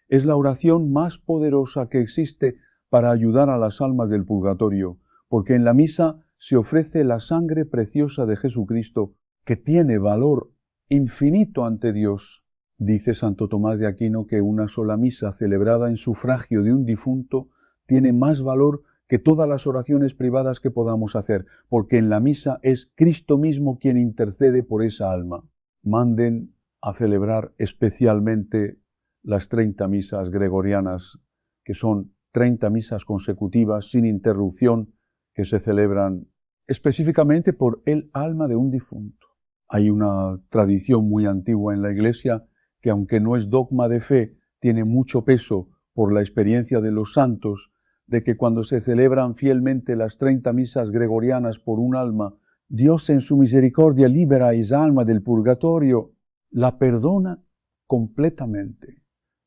Es la oración más poderosa que existe para ayudar a las almas del purgatorio, porque en la misa se ofrece la sangre preciosa de Jesucristo, que tiene valor infinito ante Dios. Dice Santo Tomás de Aquino que una sola misa celebrada en sufragio de un difunto tiene más valor que todas las oraciones privadas que podamos hacer, porque en la misa es Cristo mismo quien intercede por esa alma. Manden a celebrar especialmente las 30 misas gregorianas, que son 30 misas consecutivas sin interrupción, que se celebran específicamente por el alma de un difunto. Hay una tradición muy antigua en la Iglesia que, aunque no es dogma de fe, tiene mucho peso por la experiencia de los santos, de que cuando se celebran fielmente las 30 misas gregorianas por un alma, Dios en su misericordia libera a esa alma del purgatorio, la perdona completamente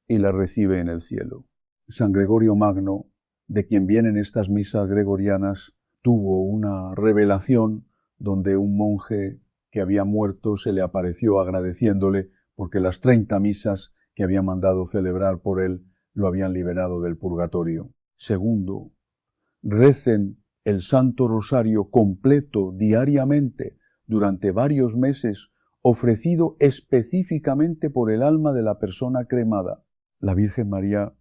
y la recibe en el cielo. San Gregorio Magno, de quien vienen estas misas gregorianas, tuvo una revelación donde un monje que había muerto se le apareció agradeciéndole porque las 30 misas que había mandado celebrar por él lo habían liberado del purgatorio. Segundo, recen el Santo Rosario completo diariamente durante varios meses, ofrecido específicamente por el alma de la persona cremada. La Virgen María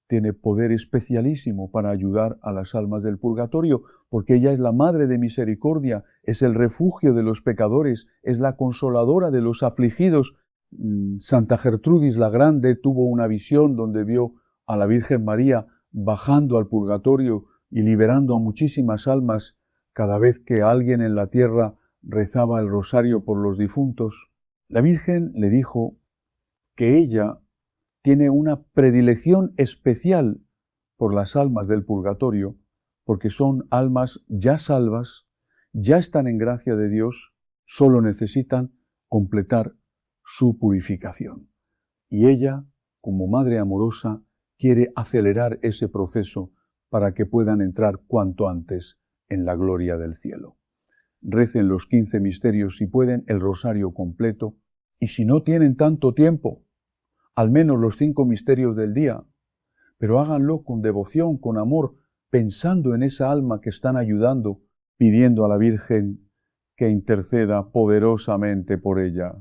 tiene poder especialísimo para ayudar a las almas del purgatorio, porque ella es la Madre de Misericordia, es el refugio de los pecadores, es la consoladora de los afligidos. Santa Gertrudis la Grande tuvo una visión donde vio a la Virgen María bajando al purgatorio y liberando a muchísimas almas cada vez que alguien en la tierra rezaba el rosario por los difuntos. La Virgen le dijo que ella tiene una predilección especial por las almas del purgatorio, porque son almas ya salvas, ya están en gracia de Dios, solo necesitan completar su purificación. Y ella, como Madre amorosa, quiere acelerar ese proceso para que puedan entrar cuanto antes en la gloria del cielo. Recen los 15 misterios si pueden, el rosario completo, y si no tienen tanto tiempo, al menos los 5 misterios del día, pero háganlo con devoción, con amor, pensando en esa alma que están ayudando, pidiendo a la Virgen que interceda poderosamente por ella.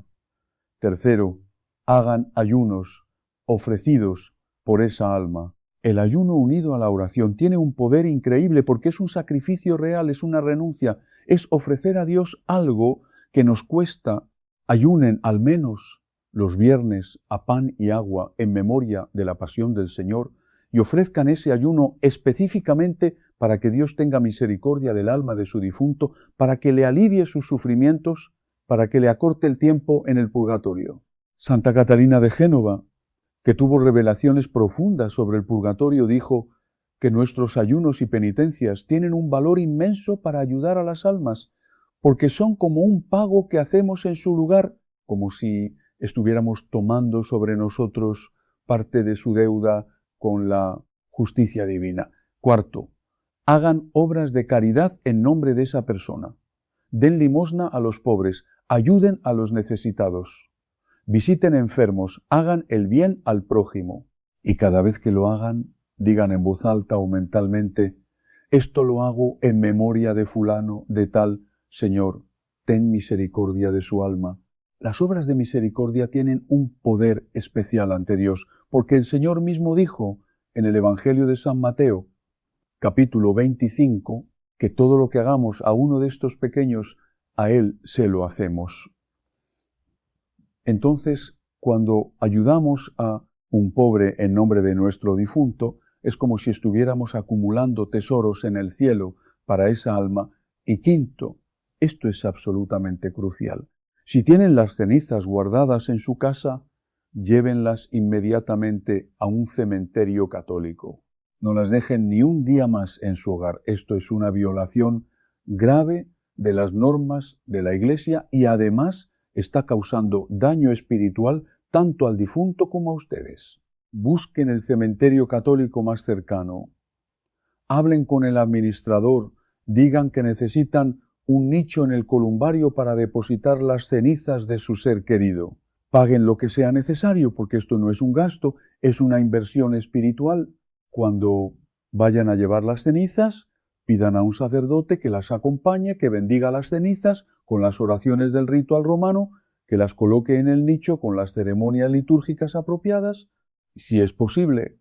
Tercero, hagan ayunos ofrecidos por esa alma. El ayuno unido a la oración tiene un poder increíble porque es un sacrificio real, es una renuncia, es ofrecer a Dios algo que nos cuesta. Ayunen al menos los viernes a pan y agua en memoria de la pasión del Señor y ofrezcan ese ayuno específicamente para que Dios tenga misericordia del alma de su difunto, para que le alivie sus sufrimientos, para que le acorte el tiempo en el purgatorio. Santa Catalina de Génova, que tuvo revelaciones profundas sobre el purgatorio, dijo que nuestros ayunos y penitencias tienen un valor inmenso para ayudar a las almas, porque son como un pago que hacemos en su lugar, como si estuviéramos tomando sobre nosotros parte de su deuda con la justicia divina. Cuarto, hagan obras de caridad en nombre de esa persona. Den limosna a los pobres, ayuden a los necesitados. Visiten enfermos, hagan el bien al prójimo. Y cada vez que lo hagan, digan en voz alta o mentalmente: esto lo hago en memoria de fulano, de tal. Señor, ten misericordia de su alma. Las obras de misericordia tienen un poder especial ante Dios, porque el Señor mismo dijo en el Evangelio de San Mateo, capítulo 25, que todo lo que hagamos a uno de estos pequeños, a Él se lo hacemos. Entonces, cuando ayudamos a un pobre en nombre de nuestro difunto, es como si estuviéramos acumulando tesoros en el cielo para esa alma. Y quinto, esto es absolutamente crucial. Si tienen las cenizas guardadas en su casa, llévenlas inmediatamente a un cementerio católico. No las dejen ni un día más en su hogar. Esto es una violación grave de las normas de la Iglesia y además está causando daño espiritual tanto al difunto como a ustedes. Busquen el cementerio católico más cercano. Hablen con el administrador. Digan que necesitan un nicho en el columbario para depositar las cenizas de su ser querido. Paguen lo que sea necesario, porque esto no es un gasto, es una inversión espiritual. Cuando vayan a llevar las cenizas, pidan a un sacerdote que las acompañe, que bendiga las cenizas con las oraciones del ritual romano, que las coloque en el nicho con las ceremonias litúrgicas apropiadas. Si es posible,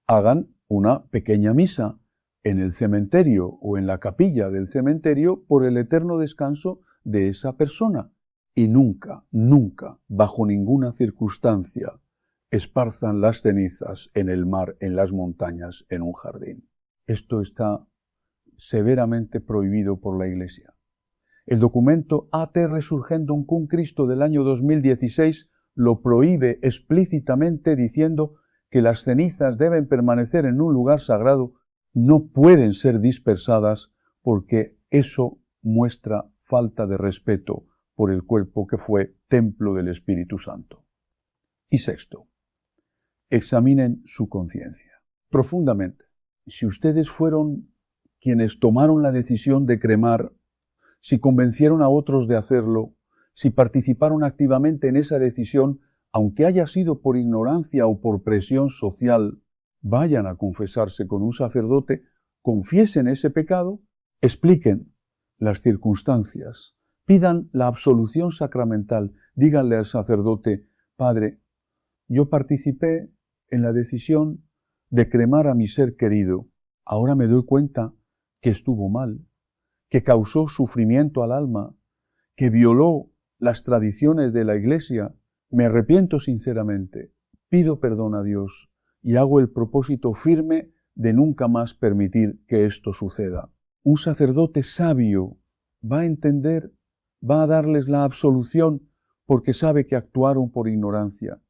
hagan una pequeña misa en el cementerio o en la capilla del cementerio por el eterno descanso de esa persona. Y nunca, nunca, bajo ninguna circunstancia, esparzan las cenizas en el mar, en las montañas, en un jardín. Esto está severamente prohibido por la Iglesia. El documento A.T. Resurgendum cum Christo del año 2016 lo prohíbe explícitamente diciendo que las cenizas deben permanecer en un lugar sagrado, no pueden ser dispersadas porque eso muestra falta de respeto por el cuerpo que fue templo del Espíritu Santo. Y sexto, examinen su conciencia profundamente. Si ustedes fueron quienes tomaron la decisión de cremar, si convencieron a otros de hacerlo, si participaron activamente en esa decisión, aunque haya sido por ignorancia o por presión social, vayan a confesarse con un sacerdote, confiesen ese pecado, expliquen las circunstancias, pidan la absolución sacramental, díganle al sacerdote: Padre, yo participé en la decisión de cremar a mi ser querido, ahora me doy cuenta que estuvo mal, que causó sufrimiento al alma, que violó las tradiciones de la Iglesia, me arrepiento sinceramente, pido perdón a Dios y hago el propósito firme de nunca más permitir que esto suceda. Un sacerdote sabio va a entender, va a darles la absolución porque sabe que actuaron por ignorancia,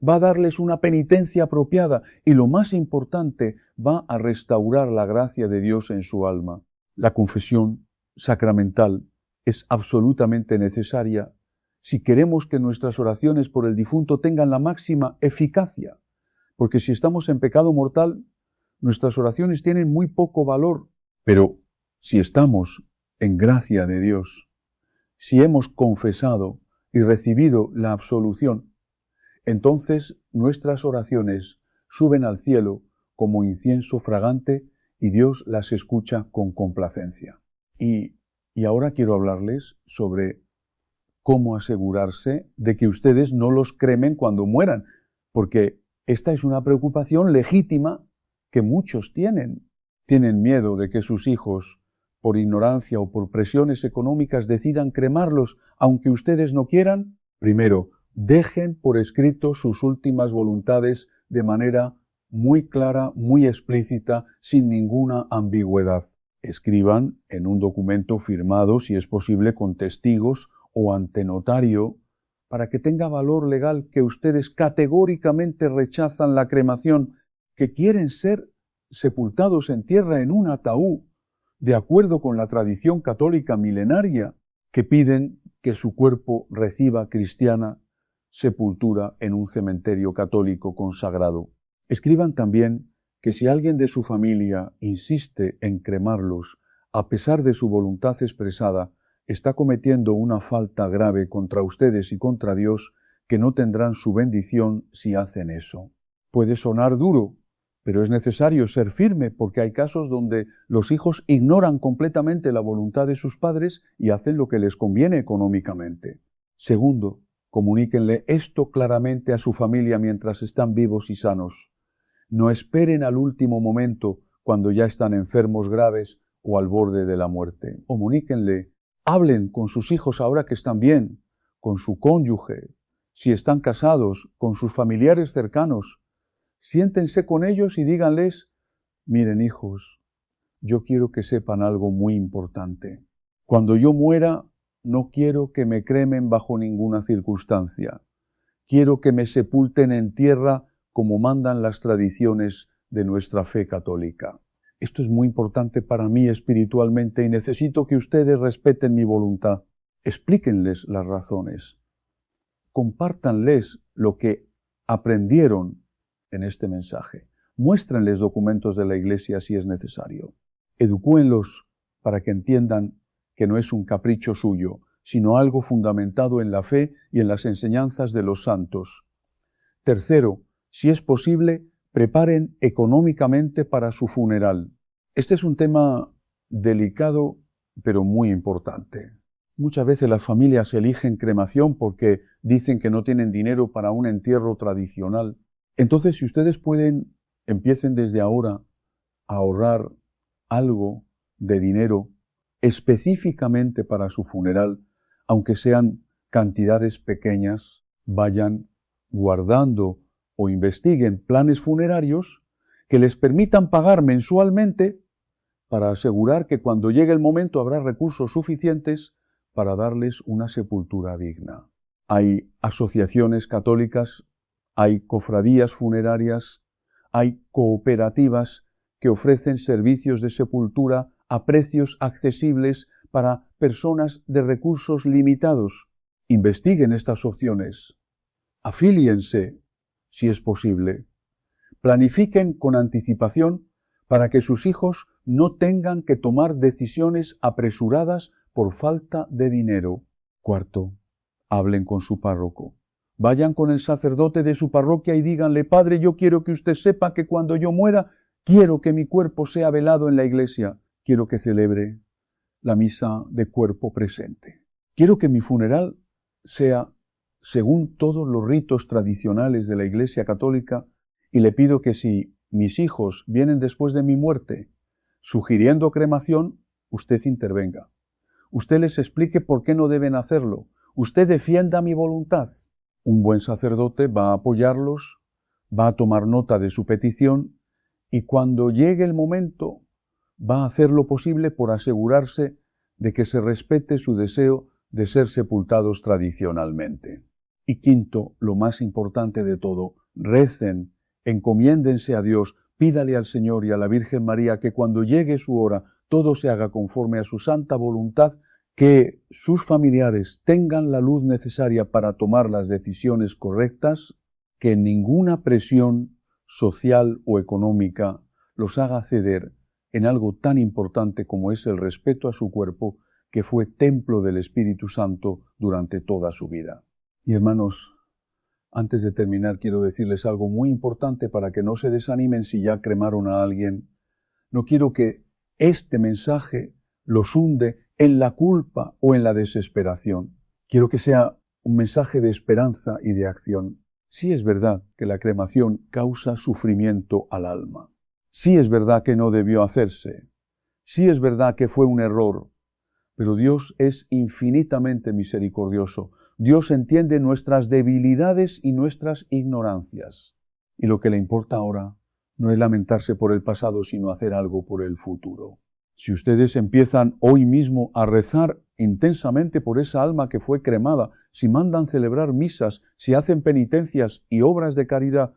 va a darles una penitencia apropiada y, lo más importante, va a restaurar la gracia de Dios en su alma. La confesión sacramental es absolutamente necesaria si queremos que nuestras oraciones por el difunto tengan la máxima eficacia, porque si estamos en pecado mortal, nuestras oraciones tienen muy poco valor, pero si estamos en gracia de Dios, si hemos confesado y recibido la absolución, entonces nuestras oraciones suben al cielo como incienso fragante y Dios las escucha con complacencia. Y ahora quiero hablarles sobre cómo asegurarse de que ustedes no los cremen cuando mueran, porque esta es una preocupación legítima que muchos tienen. Tienen miedo de que sus hijos, por ignorancia o por presiones económicas, decidan cremarlos, aunque ustedes no quieran. Primero, dejen por escrito sus últimas voluntades de manera muy clara, muy explícita, sin ninguna ambigüedad. Escriban en un documento firmado, si es posible, con testigos o ante notario, para que tenga valor legal que ustedes categóricamente rechazan la cremación, que quieren ser sepultados en tierra en un ataúd, de acuerdo con la tradición católica milenaria, que piden que su cuerpo reciba cristiana sepultura en un cementerio católico consagrado. Escriban también que si alguien de su familia insiste en cremarlos, a pesar de su voluntad expresada, está cometiendo una falta grave contra ustedes y contra Dios, que no tendrán su bendición si hacen eso. Puede sonar duro, pero es necesario ser firme porque hay casos donde los hijos ignoran completamente la voluntad de sus padres y hacen lo que les conviene económicamente. Segundo, comuníquenle esto claramente a su familia mientras están vivos y sanos. No esperen al último momento cuando ya están enfermos graves o al borde de la muerte. Comuníquenle, hablen con sus hijos ahora que están bien, con su cónyuge, si están casados, con sus familiares cercanos. Siéntense con ellos y díganles, miren hijos, yo quiero que sepan algo muy importante. Cuando yo muera, no quiero que me cremen bajo ninguna circunstancia. Quiero que me sepulten en tierra como mandan las tradiciones de nuestra fe católica. Esto es muy importante para mí espiritualmente y necesito que ustedes respeten mi voluntad. Explíquenles las razones. Compártanles lo que aprendieron en este mensaje. Muéstrenles documentos de la Iglesia si es necesario. Educúenlos para que entiendan que no es un capricho suyo, sino algo fundamentado en la fe y en las enseñanzas de los santos. Tercero, si es posible, preparen económicamente para su funeral. Este es un tema delicado, pero muy importante. Muchas veces las familias eligen cremación porque dicen que no tienen dinero para un entierro tradicional. Entonces, si ustedes pueden, empiecen desde ahora a ahorrar algo de dinero específicamente para su funeral, aunque sean cantidades pequeñas, vayan guardando o investiguen planes funerarios que les permitan pagar mensualmente para asegurar que cuando llegue el momento habrá recursos suficientes para darles una sepultura digna. Hay asociaciones católicas, hay cofradías funerarias, hay cooperativas que ofrecen servicios de sepultura a precios accesibles para personas de recursos limitados. Investiguen estas opciones. Afíliense, si es posible. Planifiquen con anticipación para que sus hijos no tengan que tomar decisiones apresuradas por falta de dinero. Cuarto, hablen con su párroco. Vayan con el sacerdote de su parroquia y díganle, Padre, yo quiero que usted sepa que cuando yo muera, quiero que mi cuerpo sea velado en la iglesia. Quiero que celebre la misa de cuerpo presente. Quiero que mi funeral sea según todos los ritos tradicionales de la Iglesia Católica y le pido que si mis hijos vienen después de mi muerte sugiriendo cremación, usted intervenga. Usted les explique por qué no deben hacerlo. Usted defienda mi voluntad. Un buen sacerdote va a apoyarlos, va a tomar nota de su petición y cuando llegue el momento va a hacer lo posible por asegurarse de que se respete su deseo de ser sepultados tradicionalmente. Y quinto, lo más importante de todo, recen, encomiéndense a Dios, pídale al Señor y a la Virgen María que cuando llegue su hora todo se haga conforme a su santa voluntad, que sus familiares tengan la luz necesaria para tomar las decisiones correctas, que ninguna presión social o económica los haga ceder en algo tan importante como es el respeto a su cuerpo, que fue templo del Espíritu Santo durante toda su vida. Y hermanos, antes de terminar quiero decirles algo muy importante para que no se desanimen si ya cremaron a alguien. No quiero que este mensaje los hunde en la culpa o en la desesperación. Quiero que sea un mensaje de esperanza y de acción. Sí es verdad que la cremación causa sufrimiento al alma. Sí es verdad que no debió hacerse. Sí es verdad que fue un error. Pero Dios es infinitamente misericordioso. Dios entiende nuestras debilidades y nuestras ignorancias. Y lo que le importa ahora no es lamentarse por el pasado, sino hacer algo por el futuro. Si ustedes empiezan hoy mismo a rezar intensamente por esa alma que fue cremada, si mandan celebrar misas, si hacen penitencias y obras de caridad,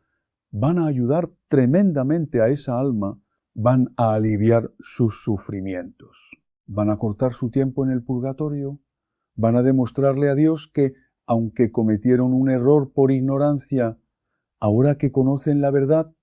van a ayudar tremendamente a esa alma, van a aliviar sus sufrimientos. Van a cortar su tiempo en el purgatorio, van a demostrarle a Dios que, aunque cometieron un error por ignorancia, ahora que conocen la verdad,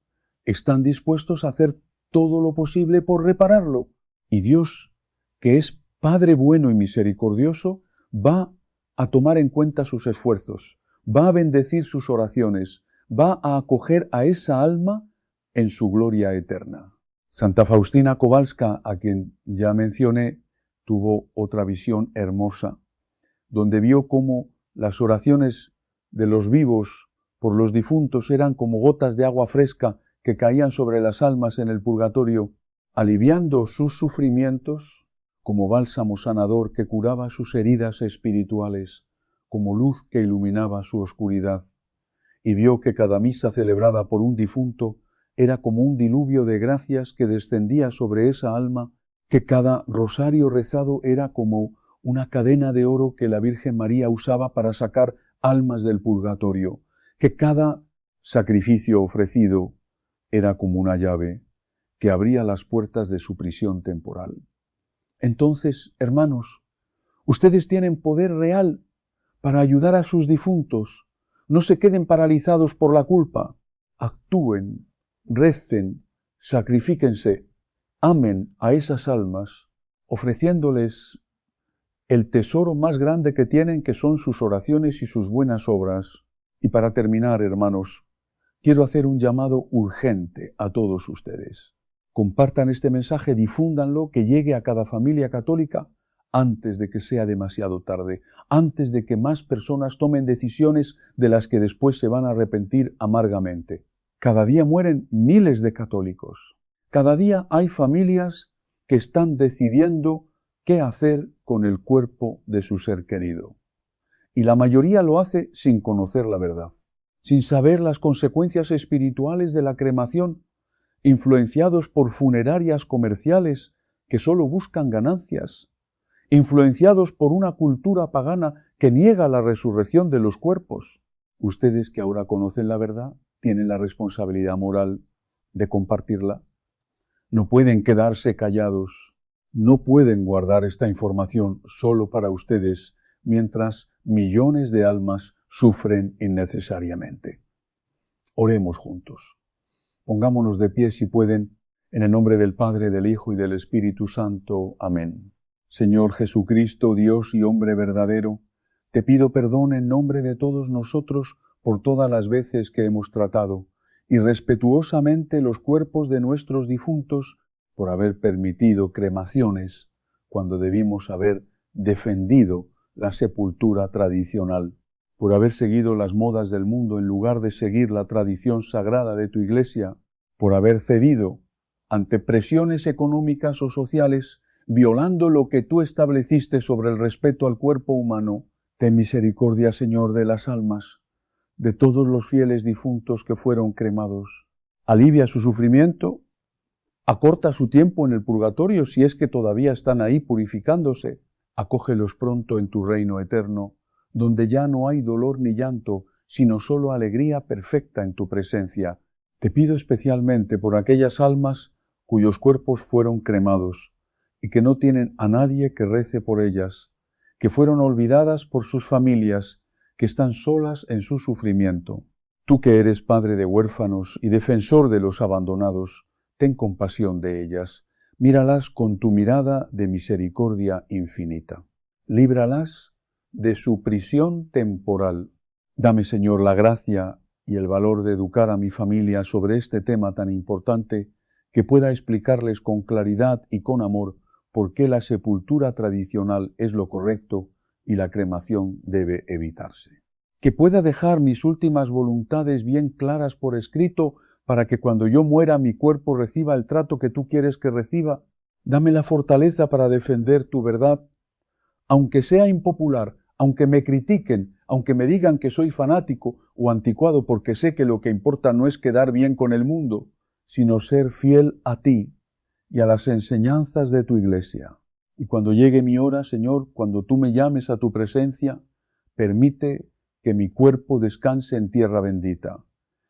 están dispuestos a hacer todo lo posible por repararlo. Y Dios, que es Padre bueno y misericordioso, va a tomar en cuenta sus esfuerzos, va a bendecir sus oraciones, va a acoger a esa alma en su gloria eterna. Santa Faustina Kowalska, a quien ya mencioné, tuvo otra visión hermosa, donde vio cómo las oraciones de los vivos por los difuntos eran como gotas de agua fresca que caían sobre las almas en el purgatorio, aliviando sus sufrimientos, como bálsamo sanador que curaba sus heridas espirituales, como luz que iluminaba su oscuridad. Y vio que cada misa celebrada por un difunto era como un diluvio de gracias que descendía sobre esa alma, que cada rosario rezado era como una cadena de oro que la Virgen María usaba para sacar almas del purgatorio, que cada sacrificio ofrecido era como una llave que abría las puertas de su prisión temporal. Entonces, hermanos, ustedes tienen poder real para ayudar a sus difuntos. No se queden paralizados por la culpa. Actúen, recen, sacrifíquense, amen a esas almas, ofreciéndoles el tesoro más grande que tienen, que son sus oraciones y sus buenas obras. Y para terminar, hermanos, quiero hacer un llamado urgente a todos ustedes. Compartan este mensaje, difúndanlo, que llegue a cada familia católica antes de que sea demasiado tarde, antes de que más personas tomen decisiones de las que después se van a arrepentir amargamente. Cada día mueren miles de católicos. Cada día hay familias que están decidiendo qué hacer con el cuerpo de su ser querido. Y la mayoría lo hace sin conocer la verdad, sin saber las consecuencias espirituales de la cremación, influenciados por funerarias comerciales que solo buscan ganancias, influenciados por una cultura pagana que niega la resurrección de los cuerpos. Ustedes que ahora conocen la verdad, tienen la responsabilidad moral de compartirla. No pueden quedarse callados, no pueden guardar esta información solo para ustedes, mientras millones de almas sufren innecesariamente. Oremos juntos. Pongámonos de pie si pueden, en el nombre del Padre, del Hijo y del Espíritu Santo. Amén. Señor Jesucristo, Dios y hombre verdadero, te pido perdón en nombre de todos nosotros por todas las veces que hemos tratado irrespetuosamente los cuerpos de nuestros difuntos, por haber permitido cremaciones cuando debimos haber defendido la sepultura tradicional, por haber seguido las modas del mundo en lugar de seguir la tradición sagrada de tu Iglesia, por haber cedido ante presiones económicas o sociales, violando lo que tú estableciste sobre el respeto al cuerpo humano. Ten misericordia, Señor, de las almas de todos los fieles difuntos que fueron cremados. Alivia su sufrimiento, acorta su tiempo en el purgatorio si es que todavía están ahí purificándose. Acógelos pronto en tu reino eterno, donde ya no hay dolor ni llanto, sino solo alegría perfecta en tu presencia. Te pido especialmente por aquellas almas cuyos cuerpos fueron cremados y que no tienen a nadie que rece por ellas, que fueron olvidadas por sus familias, que están solas en su sufrimiento. Tú que eres padre de huérfanos y defensor de los abandonados, ten compasión de ellas. Míralas con tu mirada de misericordia infinita. Líbralas de su prisión temporal. Dame, Señor, la gracia y el valor de educar a mi familia sobre este tema tan importante, que pueda explicarles con claridad y con amor por qué la sepultura tradicional es lo correcto y la cremación debe evitarse. Que pueda dejar mis últimas voluntades bien claras por escrito para que cuando yo muera mi cuerpo reciba el trato que tú quieres que reciba. Dame la fortaleza para defender tu verdad, aunque sea impopular, aunque me critiquen, aunque me digan que soy fanático o anticuado, porque sé que lo que importa no es quedar bien con el mundo, sino ser fiel a ti y a las enseñanzas de tu Iglesia. Y cuando llegue mi hora, Señor, cuando tú me llames a tu presencia, permite que mi cuerpo descanse en tierra bendita,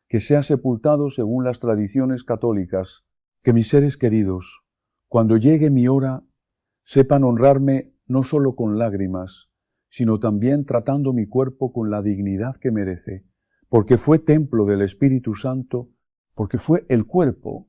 que sea sepultado según las tradiciones católicas, que mis seres queridos, cuando llegue mi hora, sepan honrarme no solo con lágrimas, sino también tratando mi cuerpo con la dignidad que merece, porque fue templo del Espíritu Santo porque fue el cuerpo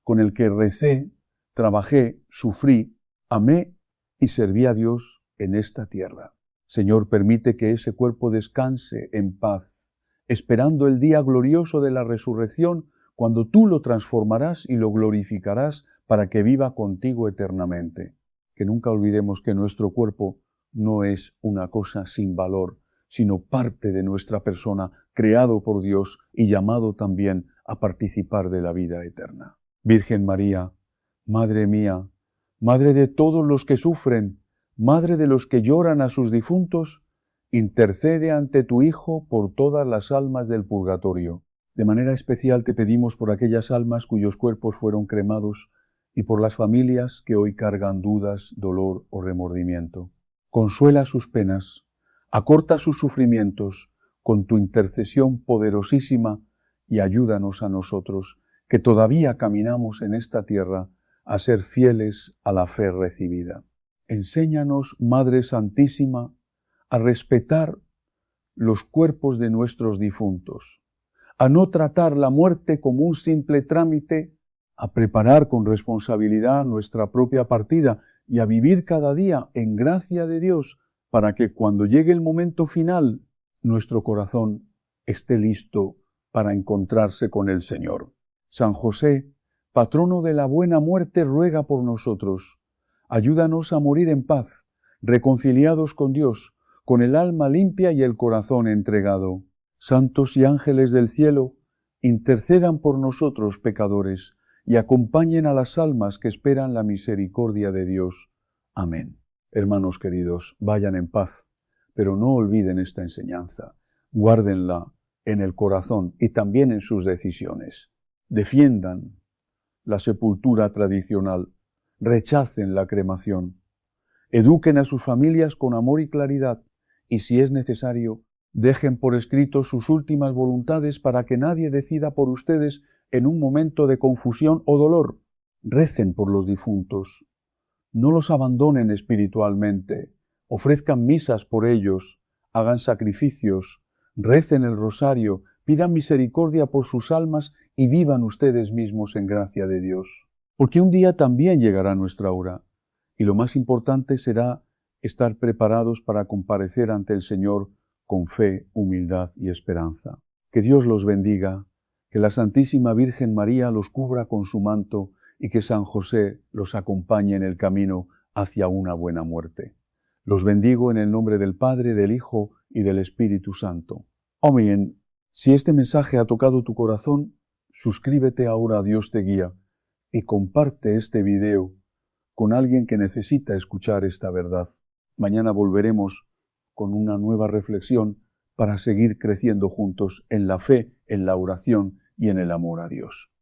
con el que recé, trabajé, sufrí, amé y serví a Dios en esta tierra. Señor, permite que ese cuerpo descanse en paz, esperando el día glorioso de la resurrección, cuando tú lo transformarás y lo glorificarás para que viva contigo eternamente. Que nunca olvidemos que nuestro cuerpo no es una cosa sin valor, sino parte de nuestra persona, creado por Dios y llamado también a participar de la vida eterna. Virgen María, Madre mía, Madre de todos los que sufren, Madre de los que lloran a sus difuntos, intercede ante tu Hijo por todas las almas del purgatorio. De manera especial te pedimos por aquellas almas cuyos cuerpos fueron cremados y por las familias que hoy cargan dudas, dolor o remordimiento. Consuela sus penas, acorta sus sufrimientos con tu intercesión poderosísima y ayúdanos a nosotros, que todavía caminamos en esta tierra, a ser fieles a la fe recibida. Enséñanos, Madre Santísima, a respetar los cuerpos de nuestros difuntos, a no tratar la muerte como un simple trámite, a preparar con responsabilidad nuestra propia partida y a vivir cada día en gracia de Dios para que cuando llegue el momento final, nuestro corazón esté listo para encontrarse con el Señor. San José, patrono de la buena muerte, ruega por nosotros. Ayúdanos a morir en paz, reconciliados con Dios, con el alma limpia y el corazón entregado. Santos y ángeles del cielo, intercedan por nosotros pecadores y acompañen a las almas que esperan la misericordia de Dios. Amén. Hermanos queridos, vayan en paz, pero no olviden esta enseñanza. Guárdenla en el corazón y también en sus decisiones. Defiendan la sepultura tradicional, rechacen la cremación, eduquen a sus familias con amor y claridad y, si es necesario, dejen por escrito sus últimas voluntades para que nadie decida por ustedes en un momento de confusión o dolor. Recen por los difuntos, no los abandonen espiritualmente, ofrezcan misas por ellos, hagan sacrificios, recen el rosario, pidan misericordia por sus almas y vivan ustedes mismos en gracia de Dios. Porque un día también llegará nuestra hora, y lo más importante será estar preparados para comparecer ante el Señor con fe, humildad y esperanza. Que Dios los bendiga, que la Santísima Virgen María los cubra con su manto y que San José los acompañe en el camino hacia una buena muerte. Los bendigo en el nombre del Padre, del Hijo y del Espíritu Santo. Amén. Si este mensaje ha tocado tu corazón, suscríbete ahora a Dios te guía y comparte este video con alguien que necesita escuchar esta verdad. Mañana volveremos con una nueva reflexión para seguir creciendo juntos en la fe, en la oración y en el amor a Dios.